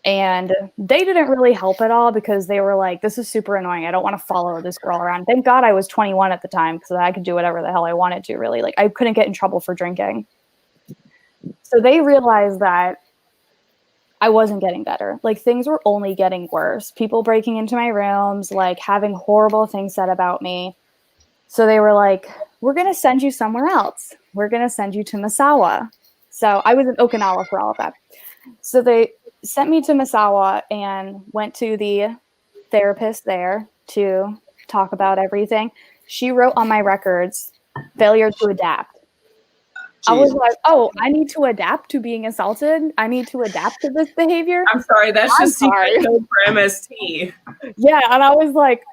And they didn't really help at all because they were like, this is super annoying. I don't want to follow this girl around. Thank God I was 21 at the time because I could do whatever the hell I wanted to, really. Like, I couldn't get in trouble for drinking. So they realized that I wasn't getting better. Like, things were only getting worse. People breaking into my rooms, like having horrible things said about me. So they were like, we're going to send you somewhere else. We're going to send you to Misawa. So I was in Okinawa for all of that. So they sent me to Misawa and went to the therapist there to talk about everything. She wrote on my records, failure to adapt. I was like, oh, I need to adapt to being assaulted. I need to adapt to this behavior. I'm sorry, that's just secret code for MST. Yeah, and I was like,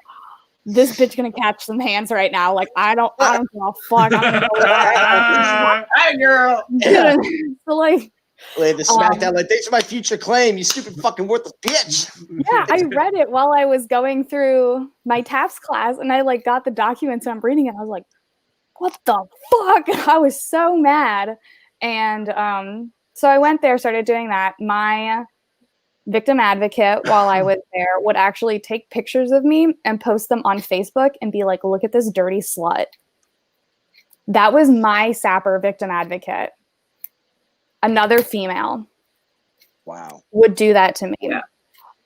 this bitch gonna catch some hands right now. Like, I don't give a fuck. I'm gonna go Hi, girl. Yeah. So like, lay the smackdown like, thanks for my future claim, you stupid fucking worthless bitch. Yeah, I read it while I was going through my TAPS class, and I like got the documents and I'm reading it. I was like, what the fuck? I was so mad. And so I went there, started doing that. My victim advocate, while I was there, would actually take pictures of me and post them on Facebook and be like, look at this dirty slut. That was my sapper victim advocate. Another female. Wow. Would do that to me. Yeah.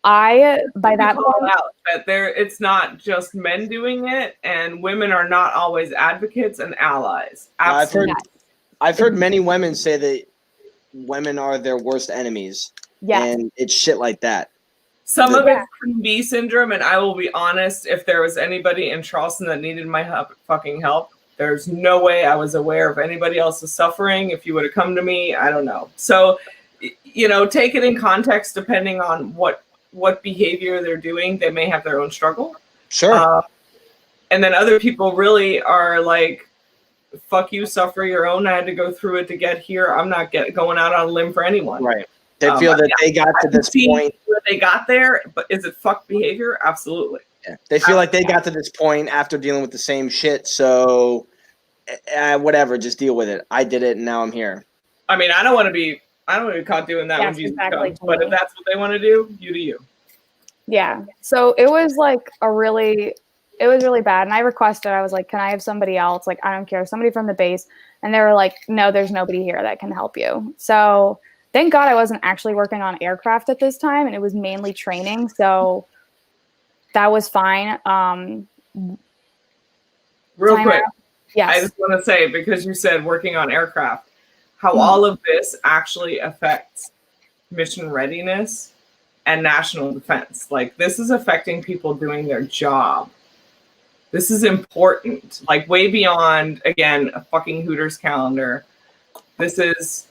By that point, out that it's not just men doing it, and women are not always advocates and allies. Absolutely. I've heard many women say that women are their worst enemies. Yeah. And it's shit like that. Some of it's Queen Bee syndrome, and I will be honest, if there was anybody in Charleston that needed my fucking help, there's no way I was aware of anybody else's suffering. If you would have come to me, I don't know. So, take it in context depending on what behavior they're doing. They may have their own struggle. Sure. And then other people really are like, fuck you, suffer your own. I had to go through it to get here. I'm not going out on a limb for anyone. Right. They feel that they got to this point. Where they got there, but is it fuck behavior? Absolutely. Yeah. They feel like they got to this point after dealing with the same shit. So whatever, just deal with it. I did it and now I'm here. I mean, I don't want to be caught doing that when Jesus comes. But if that's what they want to do, you do you. Yeah. So it was like really bad. And I requested, I was like, can I have somebody else? Like, I don't care. Somebody from the base. And they were like, no, there's nobody here that can help you. So thank God I wasn't actually working on aircraft at this time. And it was mainly training. So that was fine. Real quick. Yes. I just want to say, because you said working on aircraft, how all of this actually affects mission readiness and national defense. Like, this is affecting people doing their job. This is important, like way beyond, again, a fucking Hooters calendar. This is,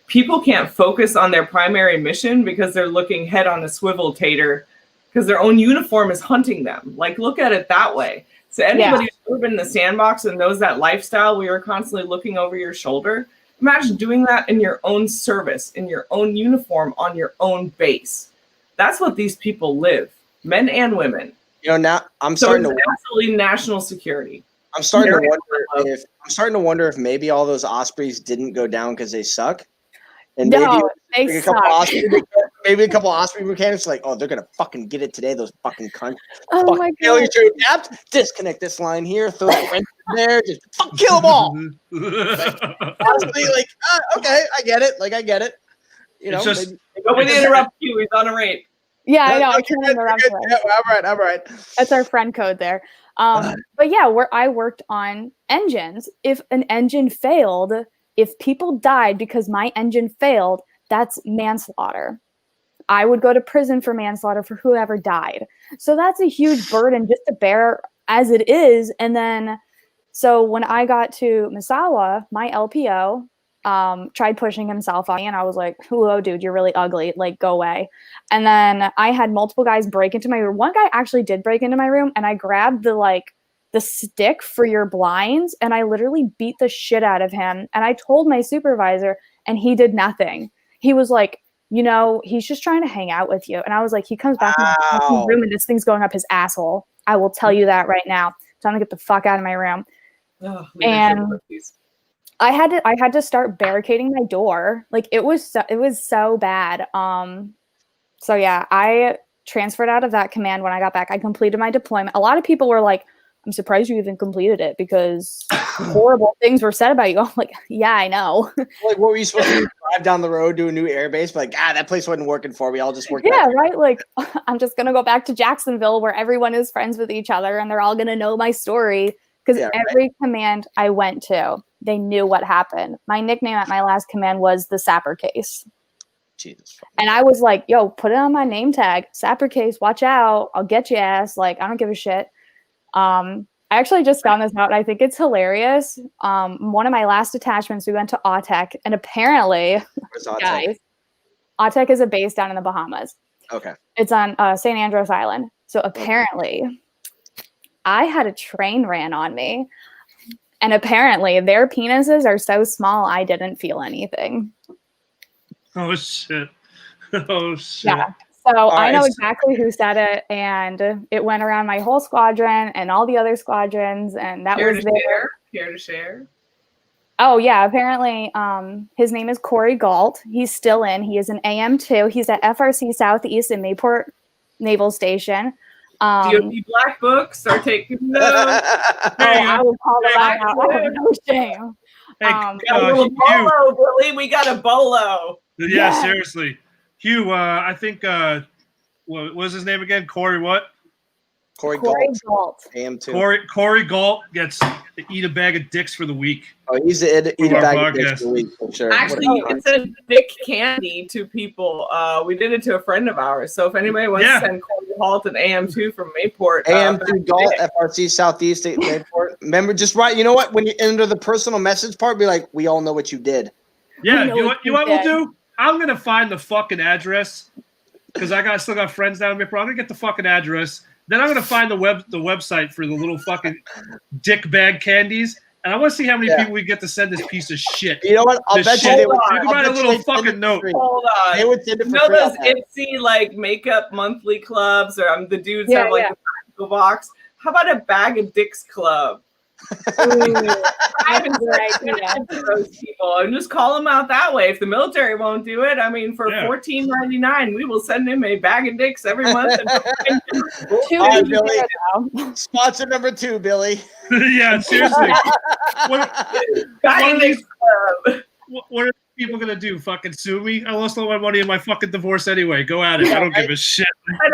people can't focus on their primary mission because they're looking head on a swivel, tater, because their own uniform is hunting them. Like, look at it that way. So anybody who's ever been in the sandbox and knows that lifestyle where you're constantly looking over your shoulder, imagine doing that in your own service, in your own uniform, on your own base. That's what these people live, men and women. You know, now I'm So starting it's to absolutely national security. I'm starting to wonder if maybe all those Ospreys didn't go down because they suck. And No, they maybe suck. maybe a couple Osprey mechanics are like, oh, they're gonna fucking get it today. Those fucking cunts. Oh my Failure god. to adapt. Disconnect this line here. Throw a wrench in there. Just fuck kill them all. Honestly, like, okay, I get it. Like, I get it. You know, It's just- maybe, Nobody interrupt you. He's on a rate. Yeah, I know. I Okay, can't good, interrupt good. her. Yeah, I'm right. That's our friend code there. But yeah, where I worked on engines, if an engine failed, if people died because my engine failed, that's manslaughter. I would go to prison for manslaughter for whoever died. So that's a huge burden just to bear as it is. And then, so when I got to Misawa, my LPO tried pushing himself on me, and I was like, "Hello, dude, you're really ugly. Like, go away." And then I had multiple guys break into my room. One guy actually did break into my room, and I grabbed the stick for your blinds, and I literally beat the shit out of him. And I told my supervisor, and he did nothing. He was like, you know, he's just trying to hang out with you. And I was like, he comes back in the room and this thing's going up his asshole. I will tell you that right now. Tell him to get the fuck out of my room. And I had to start barricading my door. Like, it was so bad. So yeah, I transferred out of that command when I got back. I completed my deployment. A lot of people were like, I'm surprised you even completed it because horrible things were said about you. I'm like, yeah, I know. Like, what were you supposed to do? Drive down the road to a new airbase? Like, that place wasn't working for me. I'll just work. Yeah, right. Like, I'm just gonna go back to Jacksonville where everyone is friends with each other and they're all gonna know my story. Because every command I went to, they knew what happened. My nickname at my last command was the Sapper Case. Jesus. And I was like, yo, put it on my name tag. Sapper Case, watch out. I'll get your ass. Like, I don't give a shit. I actually just found this out. I think it's hilarious. One of my last detachments, we went to AUTEC, and apparently, guys, AUTEC is a base down in the Bahamas. Okay. It's on St. Andros Island. So apparently, I had a train ran on me, and apparently their penises are so small I didn't feel anything. Oh shit! Oh shit! Yeah. So I know exactly who said it, and it went around my whole squadron and all the other squadrons, and that was there. Care to share? Oh yeah, apparently his name is Corey Galt. He's still in. He is an AM2. He's at FRC Southeast in Mayport Naval Station. DOD Black Books are taking notes. I will call them out. I have no shame. Hey, got a little bolo, Billy. We got a bolo. Yeah, seriously. Hugh, I think, what was his name again? Corey what? Corey Galt. AM2. Corey Galt gets to eat a bag of dicks for the week. Oh, he's the eat a bag of dicks for the week, for sure. Actually, you can send dick candy to people. We did it to a friend of ours. So if anybody wants to send Corey Galt an AM2 from Mayport. AM2 Galt, FRC Southeast Mayport. Remember, just write, you know what? When you enter the personal message part, be like, we all know what you did. Yeah, you know what we'll do? I'm going to find the fucking address because still got friends down in Mayport. I'm going to get the fucking address. Then I'm going to find the website for the little fucking dick bag candies. And I want to see how many people we get to send this piece of shit. You know what? I'll bet you they would. You can write a little fucking note. Hold on. They would send it for free. Those Ipsy like makeup monthly clubs, or the dudes have like a practical box. How about a bag of dicks club? I haven't those people and just call them out that way. If the military won't do it, I mean, for $14.99, we will send him a bag of dicks every month. Sponsor number 2, Billy. Yeah, seriously. What are people gonna do? Fucking sue me? I lost all my money in my fucking divorce anyway. Go at it. I don't give a shit.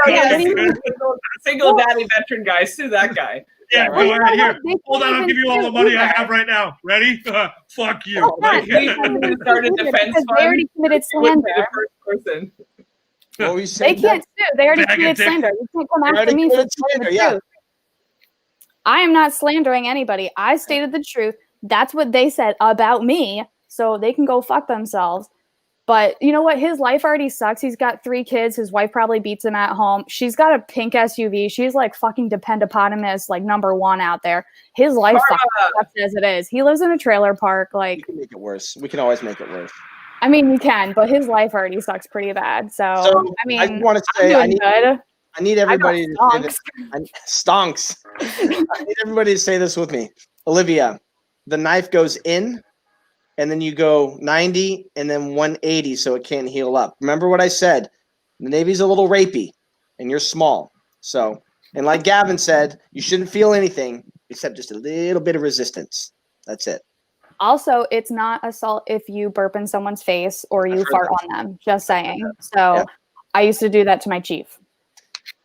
I know, single daddy veteran guy. Sue that guy. Yeah, go right here. Hold on, I'll give you all the money I have right now. Ready? Fuck you. We started defense fund. They already committed slander. What were you saying? They can't sue. They already committed slander. You can't come after me for the truth. I am not slandering anybody. I stated the truth. That's what they said about me, so they can go fuck themselves. But you know what? His life already sucks. He's got 3 kids. His wife probably beats him at home. She's got a pink SUV. She's like fucking dependopotamus, like #1 out there. His life sucks as it is. He lives in a trailer park. Like, we can make it worse. We can always make it worse. I mean, you can, but his life already sucks pretty bad. So I mean, I want to say I'm doing good. I need everybody to say this. Stonks. I need everybody to say this with me. Olivia, the knife goes in, and then you go 90 and then 180 so it can't heal up. Remember what I said. The Navy's a little rapey, and you're small. So, and like Gavin said, you shouldn't feel anything except just a little bit of resistance. That's it. Also, it's not assault if you burp in someone's face or you fart on them. Just saying. So yeah. I used to do that to my chief.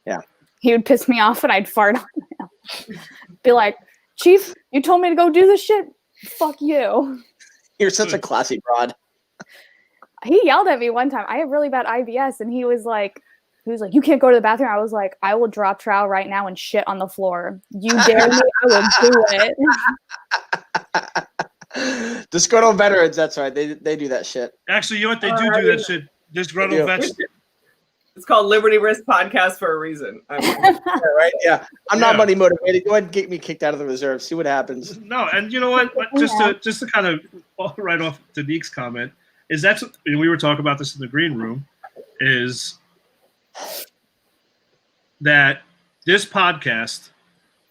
Yeah. He would piss me off and I'd fart on him. Be like, Chief, you told me to go do this shit? Fuck you. You're such a classy broad. He yelled at me one time. I have really bad IBS, and he was like, you can't go to the bathroom. I was like, I will drop trowel right now and shit on the floor. You dare me? I will do it. Disgruntled veterans, that's right. They do that shit. Actually, you know what? They do that shit. Disgruntled vets. It's called Liberty Risk Podcast for a reason. I mean, yeah, right? Yeah. I'm not money motivated. Go ahead and get me kicked out of the reserve. See what happens. No, and you know what? Just to kind of right off Danique's comment, is that's we were talking about this in the green room, is that this podcast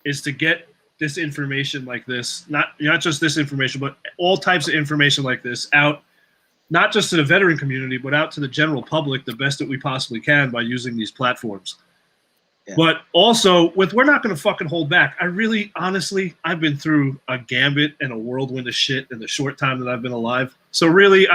is to get this information like this, not just this information, but all types of information like this out, not just to the veteran community, but out to the general public the best that we possibly can by using these platforms. Yeah. But also, we're not going to fucking hold back. I really, honestly, I've been through a gambit and a whirlwind of shit in the short time that I've been alive. So really,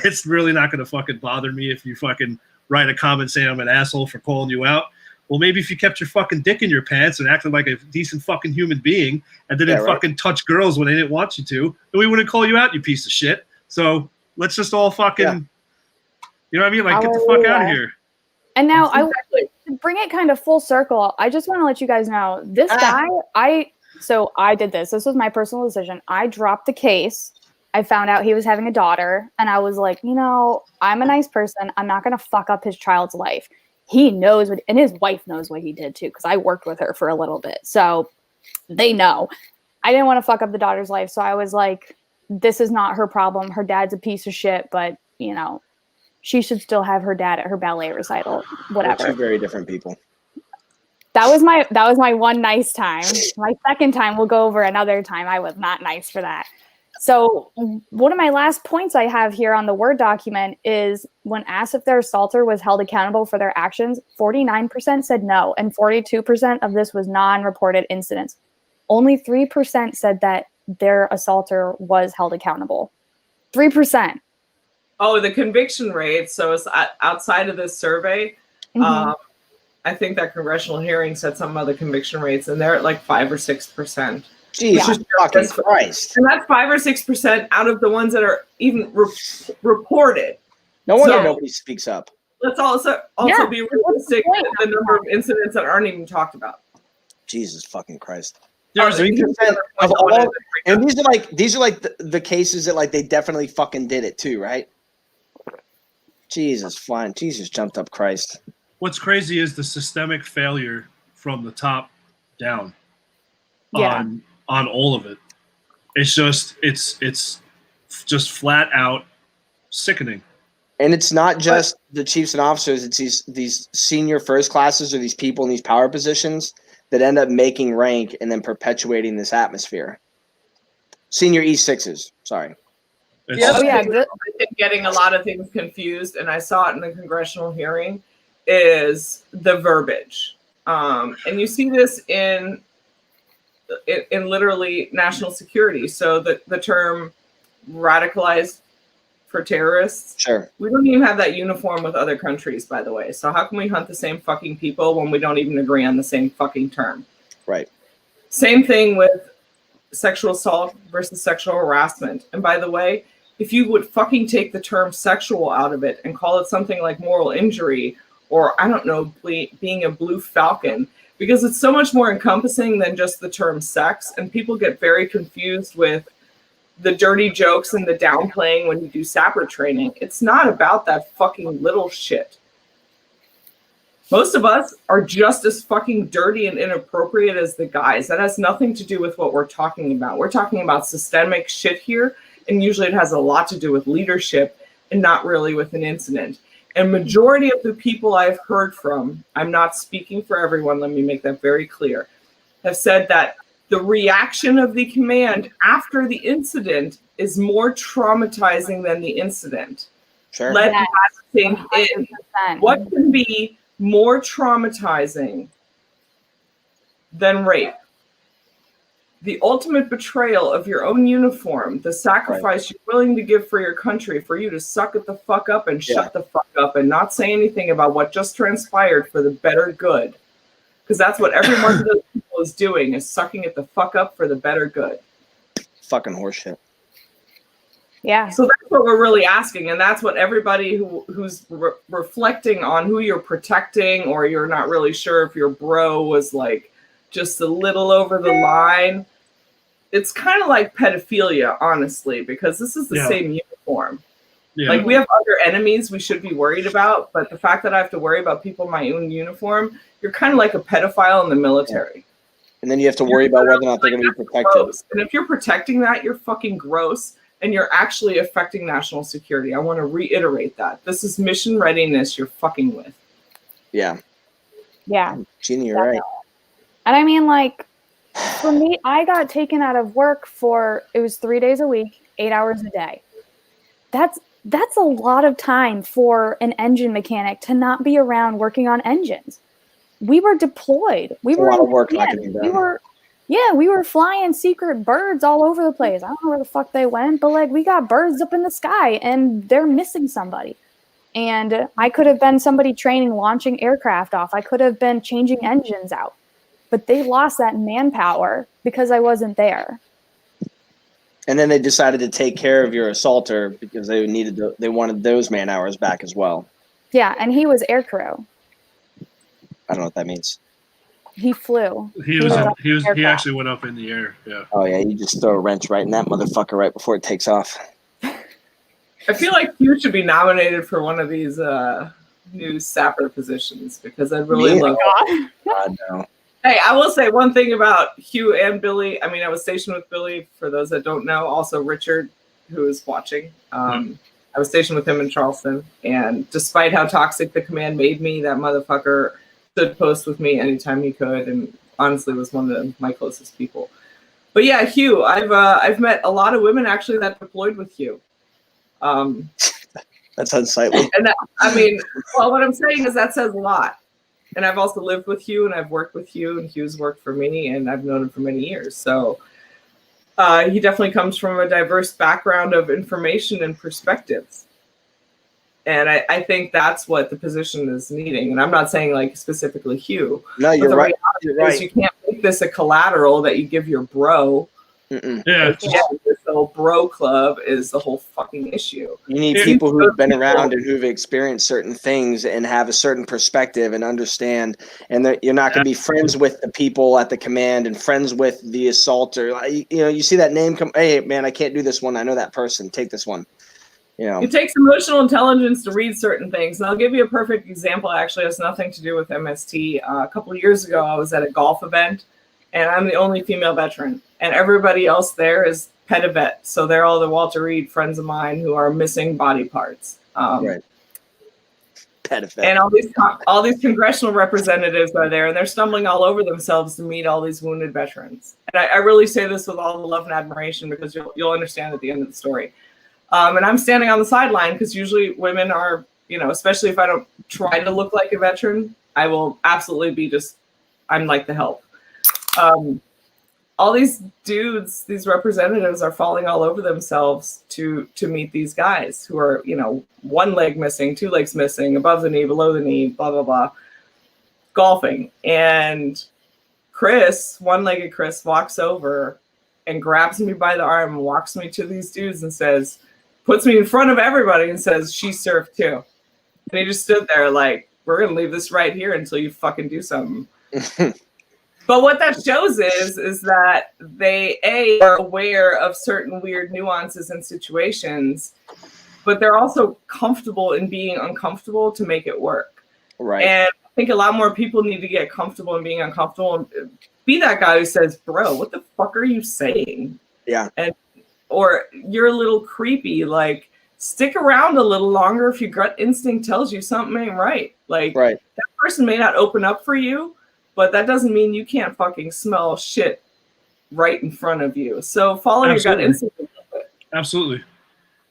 it's really not going to fucking bother me if you fucking write a comment saying I'm an asshole for calling you out. Well, maybe if you kept your fucking dick in your pants and acted like a decent fucking human being and didn't fucking touch girls when they didn't want you to, then we wouldn't call you out, you piece of shit. So let's just all fucking, you know what I mean? Like, get the fuck out of here. And now to bring it kind of full circle, I just want to let you guys know, this guy, I did this. This was my personal decision. I dropped the case. I found out he was having a daughter, and I was like, I'm a nice person. I'm not going to fuck up his child's life. He knows and his wife knows what he did too, because I worked with her for a little bit. So they know. I didn't want to fuck up the daughter's life. So I was like, this is not her problem. Her dad's a piece of shit, but she should still have her dad at her ballet recital. Whatever. Two very different people. That was my one nice time. My second time, we'll go over another time. I was not nice for that. So one of my last points I have here on the Word document is when asked if their assaulter was held accountable for their actions, 49% said no, and 42% of this was non-reported incidents. Only 3% said that their assaulter was held accountable. 3%. Oh, the conviction rate. So it's outside of this survey. I think that congressional hearing said something about the conviction rates, and they're at like 5 or 6%. Jesus fucking Christ! And that's 5 or 6% out of the ones that are even reported. No wonder nobody speaks up. Let's also be realistic with the number of incidents that aren't even talked about. Jesus fucking Christ! There's 3% of all, and these are like the cases that like they definitely fucking did it too, right? Jesus, fine. Jesus jumped up Christ. What's crazy is the systemic failure from the top down on all of it. It's just flat out sickening. And it's not just the chiefs and officers, it's these senior first classes or these people in these power positions that end up making rank and then perpetuating this atmosphere. Senior E6s, sorry. I think getting a lot of things confused, and I saw it in the congressional hearing, is the verbiage. And you see this in literally national security. So the term radicalized for terrorists. Sure. We don't even have that uniform with other countries, by the way. So how can we hunt the same fucking people when we don't even agree on the same fucking term? Right. Same thing with sexual assault versus sexual harassment. And by the way, if you would fucking take the term sexual out of it and call it something like moral injury, or I don't know, being a blue falcon, because it's so much more encompassing than just the term sex, and people get very confused with the dirty jokes and the downplaying when you do sapper training. It's not about that fucking little shit. Most of us are just as fucking dirty and inappropriate as the guys. That has nothing to do with what we're talking about. We're talking about systemic shit here, and usually it has a lot to do with leadership and not really with an incident. And majority of the people I've heard from, I'm not speaking for everyone, let me make that very clear, have said that the reaction of the command after the incident is more traumatizing than the incident. Sure. Let that sink in. 100%. What can be more traumatizing than rape? The ultimate betrayal of your own uniform, the sacrifice you're willing to give for your country, for you to suck it the fuck up and shut the fuck up and not say anything about what just transpired for the better good. Because that's what every one of those people is doing, is sucking it the fuck up for the better good. Fucking horseshit. Yeah. So that's what we're really asking, and that's what everybody who's reflecting on who you're protecting, or you're not really sure if your bro was like just a little over the line. It's kind of like pedophilia, honestly, because this is the same uniform. Yeah. Like, we have other enemies we should be worried about, but the fact that I have to worry about people in my own uniform, you're kind of like a pedophile in the military. And then you have to worry about whether or not they're going to be protected. Gross. And if you're protecting that, you're fucking gross. And you're actually affecting national security. I want to reiterate that. This is mission readiness you're fucking with. Yeah. Yeah. Jeannie, you're right. And I mean, like, for me, I got taken out of work it was 3 days a week, 8 hours a day. That's a lot of time for an engine mechanic to not be around working on engines. We were deployed. We were a lot of work not not to be done. We were flying secret birds all over the place. I don't know where the fuck they went, but like, we got birds up in the sky and they're missing somebody. And I could have been somebody training, launching aircraft off. I could have been changing engines out, but they lost that manpower because I wasn't there. And then they decided to take care of your assaulter because they wanted those man hours back as well. Yeah, and he was air crew. I don't know what that means. He flew. He actually went up in the air. Yeah. Oh yeah, you just throw a wrench right in that motherfucker right before it takes off. I feel like you should be nominated for one of these new sapper positions, because I'd really love it. God, no. Hey, I will say one thing about Hugh and Billy. I mean, I was stationed with Billy, for those that don't know. Also, Richard, who is watching. I was stationed with him in Charleston. And despite how toxic the command made me, that motherfucker stood post with me anytime he could, and honestly was one of my closest people. But yeah, Hugh, I've met a lot of women actually that deployed with Hugh. That's unsightly. And that, I mean, well, what I'm saying is that says a lot. And I've also lived with Hugh, and I've worked with Hugh, and Hugh's worked for me, and I've known him for many years. So he definitely comes from a diverse background of information and perspectives. And I think that's what the position is needing. And I'm not saying like specifically Hugh. No, you're right. You're right. You can't make this a collateral that you give your bro. Yeah. This whole bro club is the whole fucking issue. You need people who've been around and who've experienced certain things and have a certain perspective and understand. And that you're not going to be friends with the people at the command and friends with the assaulter. You know, you see that name come. Hey, man, I can't do this one. I know that person. Take this one. You know, it takes emotional intelligence to read certain things. And I'll give you a perfect example. Actually, it has nothing to do with MST. A couple of years ago, I was at a golf event, and I'm the only female veteran. And everybody else there is petavet. So they're all the Walter Reed friends of mine who are missing body parts. Right. Petavet. And all these congressional representatives are there, and they're stumbling all over themselves to meet all these wounded veterans. And I really say this with all the love and admiration, because you'll understand at the end of the story. And I'm standing on the sideline because usually women are, you know, especially if I don't try to look like a veteran, I will absolutely be I'm like the help. All these dudes, these representatives are falling all over themselves to meet these guys who are, you know, one leg missing, two legs missing, above the knee, below the knee, blah, blah, blah, golfing. And Chris, one-legged Chris, walks over and grabs me by the arm and walks me to these dudes and says, puts me in front of everybody and says, she served too. And he just stood there like, we're going to leave this right here until you fucking do something. But what that shows is that they are aware of certain weird nuances and situations, but they're also comfortable in being uncomfortable to make it work. Right. And I think a lot more people need to get comfortable in being uncomfortable and be that guy who says, bro, what the fuck are you saying? Yeah. Or you're a little creepy. Like, stick around a little longer if your gut instinct tells you something ain't right. Like, Right. that person may not open up for you, but that doesn't mean you can't fucking smell shit right in front of you. So follow your gut instinct a little bit. Absolutely.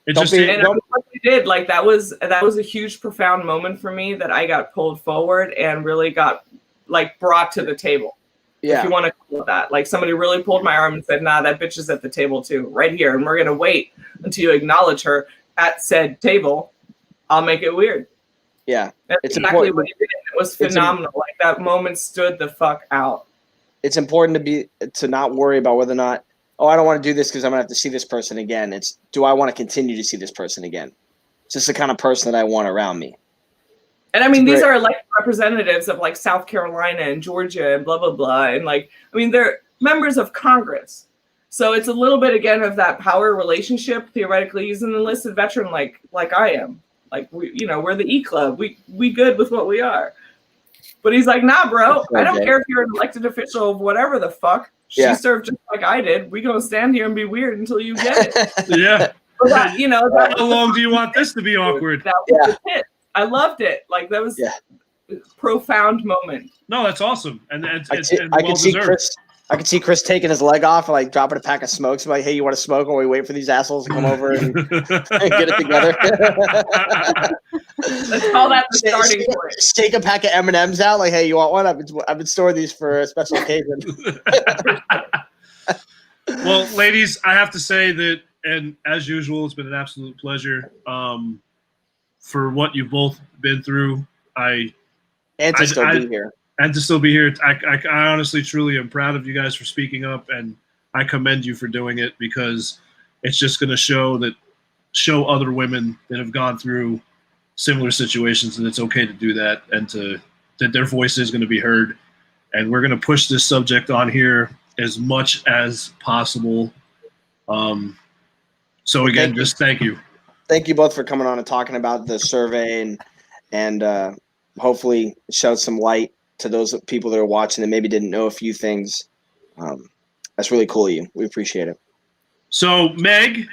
It Don't just be- And what you did, like that was a huge, profound moment for me that I got pulled forward and really got like brought to the table. If Yeah. you want to call it that. Like somebody really pulled my arm and said, nah, that bitch is at the table too, right here. And we're gonna wait until you acknowledge her at said table. I'll make it weird. Yeah. That's It's exactly important. what you did. It was phenomenal. Like that moment stood the fuck out. It's important to not worry about whether or not, oh, I don't want to do this because I'm gonna have to see this person again. It's, do I want to continue to see this person again? It's just the kind of person that I want around me. And I mean, It's these great. are elected representatives of like South Carolina and Georgia and blah, blah, blah. And like, I mean, they're members of Congress. So it's a little bit, again, of that power relationship, theoretically. He's an enlisted veteran like I am. Like, we're the E Club. We good with what we are. But he's like, nah, bro, I don't care if you're an elected official of whatever the fuck. She served just like I did. We gonna stand here and be weird until you get it. yeah. But that, that How long do you want this to be awkward? That was the hit. I loved it. Like that was a profound moment. No, that's awesome, and it's I well can see deserved. I can see Chris taking his leg off and like dropping a pack of smokes. Like, hey, you want to smoke? While we wait for these assholes to come over and get it together. Let's call that the starting point. Take a pack of M&Ms out. Like, hey, you want one? I've been storing these for a special occasion. Well, ladies, I have to say that, and as usual, it's been an absolute pleasure. For what you've both been through, and to still be here. And to still be here, I honestly, truly am proud of you guys for speaking up, and I commend you for doing it because it's just going to show other women that have gone through similar situations that it's okay to do that, and that their voice is going to be heard. And we're going to push this subject on here as much as possible. So again, just thank you. Thank you both for coming on and talking about the survey and hopefully shed some light to those people that are watching that maybe didn't know a few things. That's really cool of you. We appreciate it. So Meg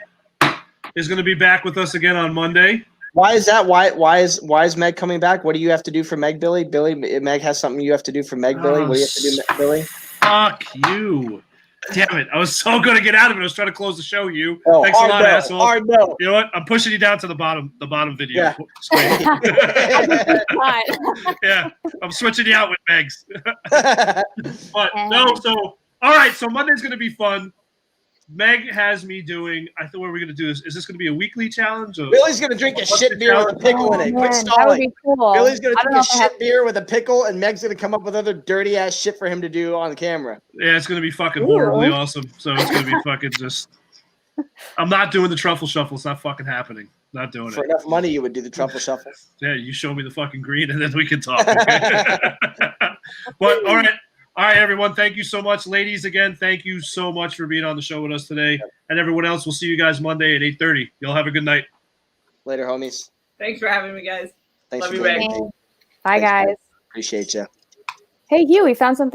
is going to be back with us again on Monday. Why is that? Why is Meg coming back? What do you have to do for Meg, Billy? Meg has something you have to do for Meg, Billy. What do you have to do, Billy? Fuck you. Damn it. I was so going to get out of it. I was trying to close the show, you. Oh, Thanks a lot, asshole. No. You know what? I'm pushing you down to the bottom video. Yeah. Yeah. I'm switching you out with Megs. But no, so all right, so Monday's gonna be fun. Meg has me doing, I thought, what are we going to do? Is this going to be a weekly challenge? Or Billy's going to drink a shit beer with a pickle in it. Quit That would stalling. be cool. Billy's going to drink a shit beer with a pickle, and Meg's going to come up with other dirty ass shit for him to do on the camera. Yeah, it's going to be fucking horribly awesome. So it's going to be fucking just. I'm not doing the truffle shuffle. It's not fucking happening. Not doing For it. enough money, you would do the truffle shuffle. Yeah, you show me the fucking green, and then we can talk. Okay? But all right, everyone. Thank you so much, ladies. Again, thank you so much for being on the show with us today, and everyone else. We'll see you guys Monday at 8:30. Y'all have a good night. Later, homies. Thanks for having me, guys. Thanks Love for you, being Meg. here. Bye, guys. Appreciate you. Hey, Hugh, we found something.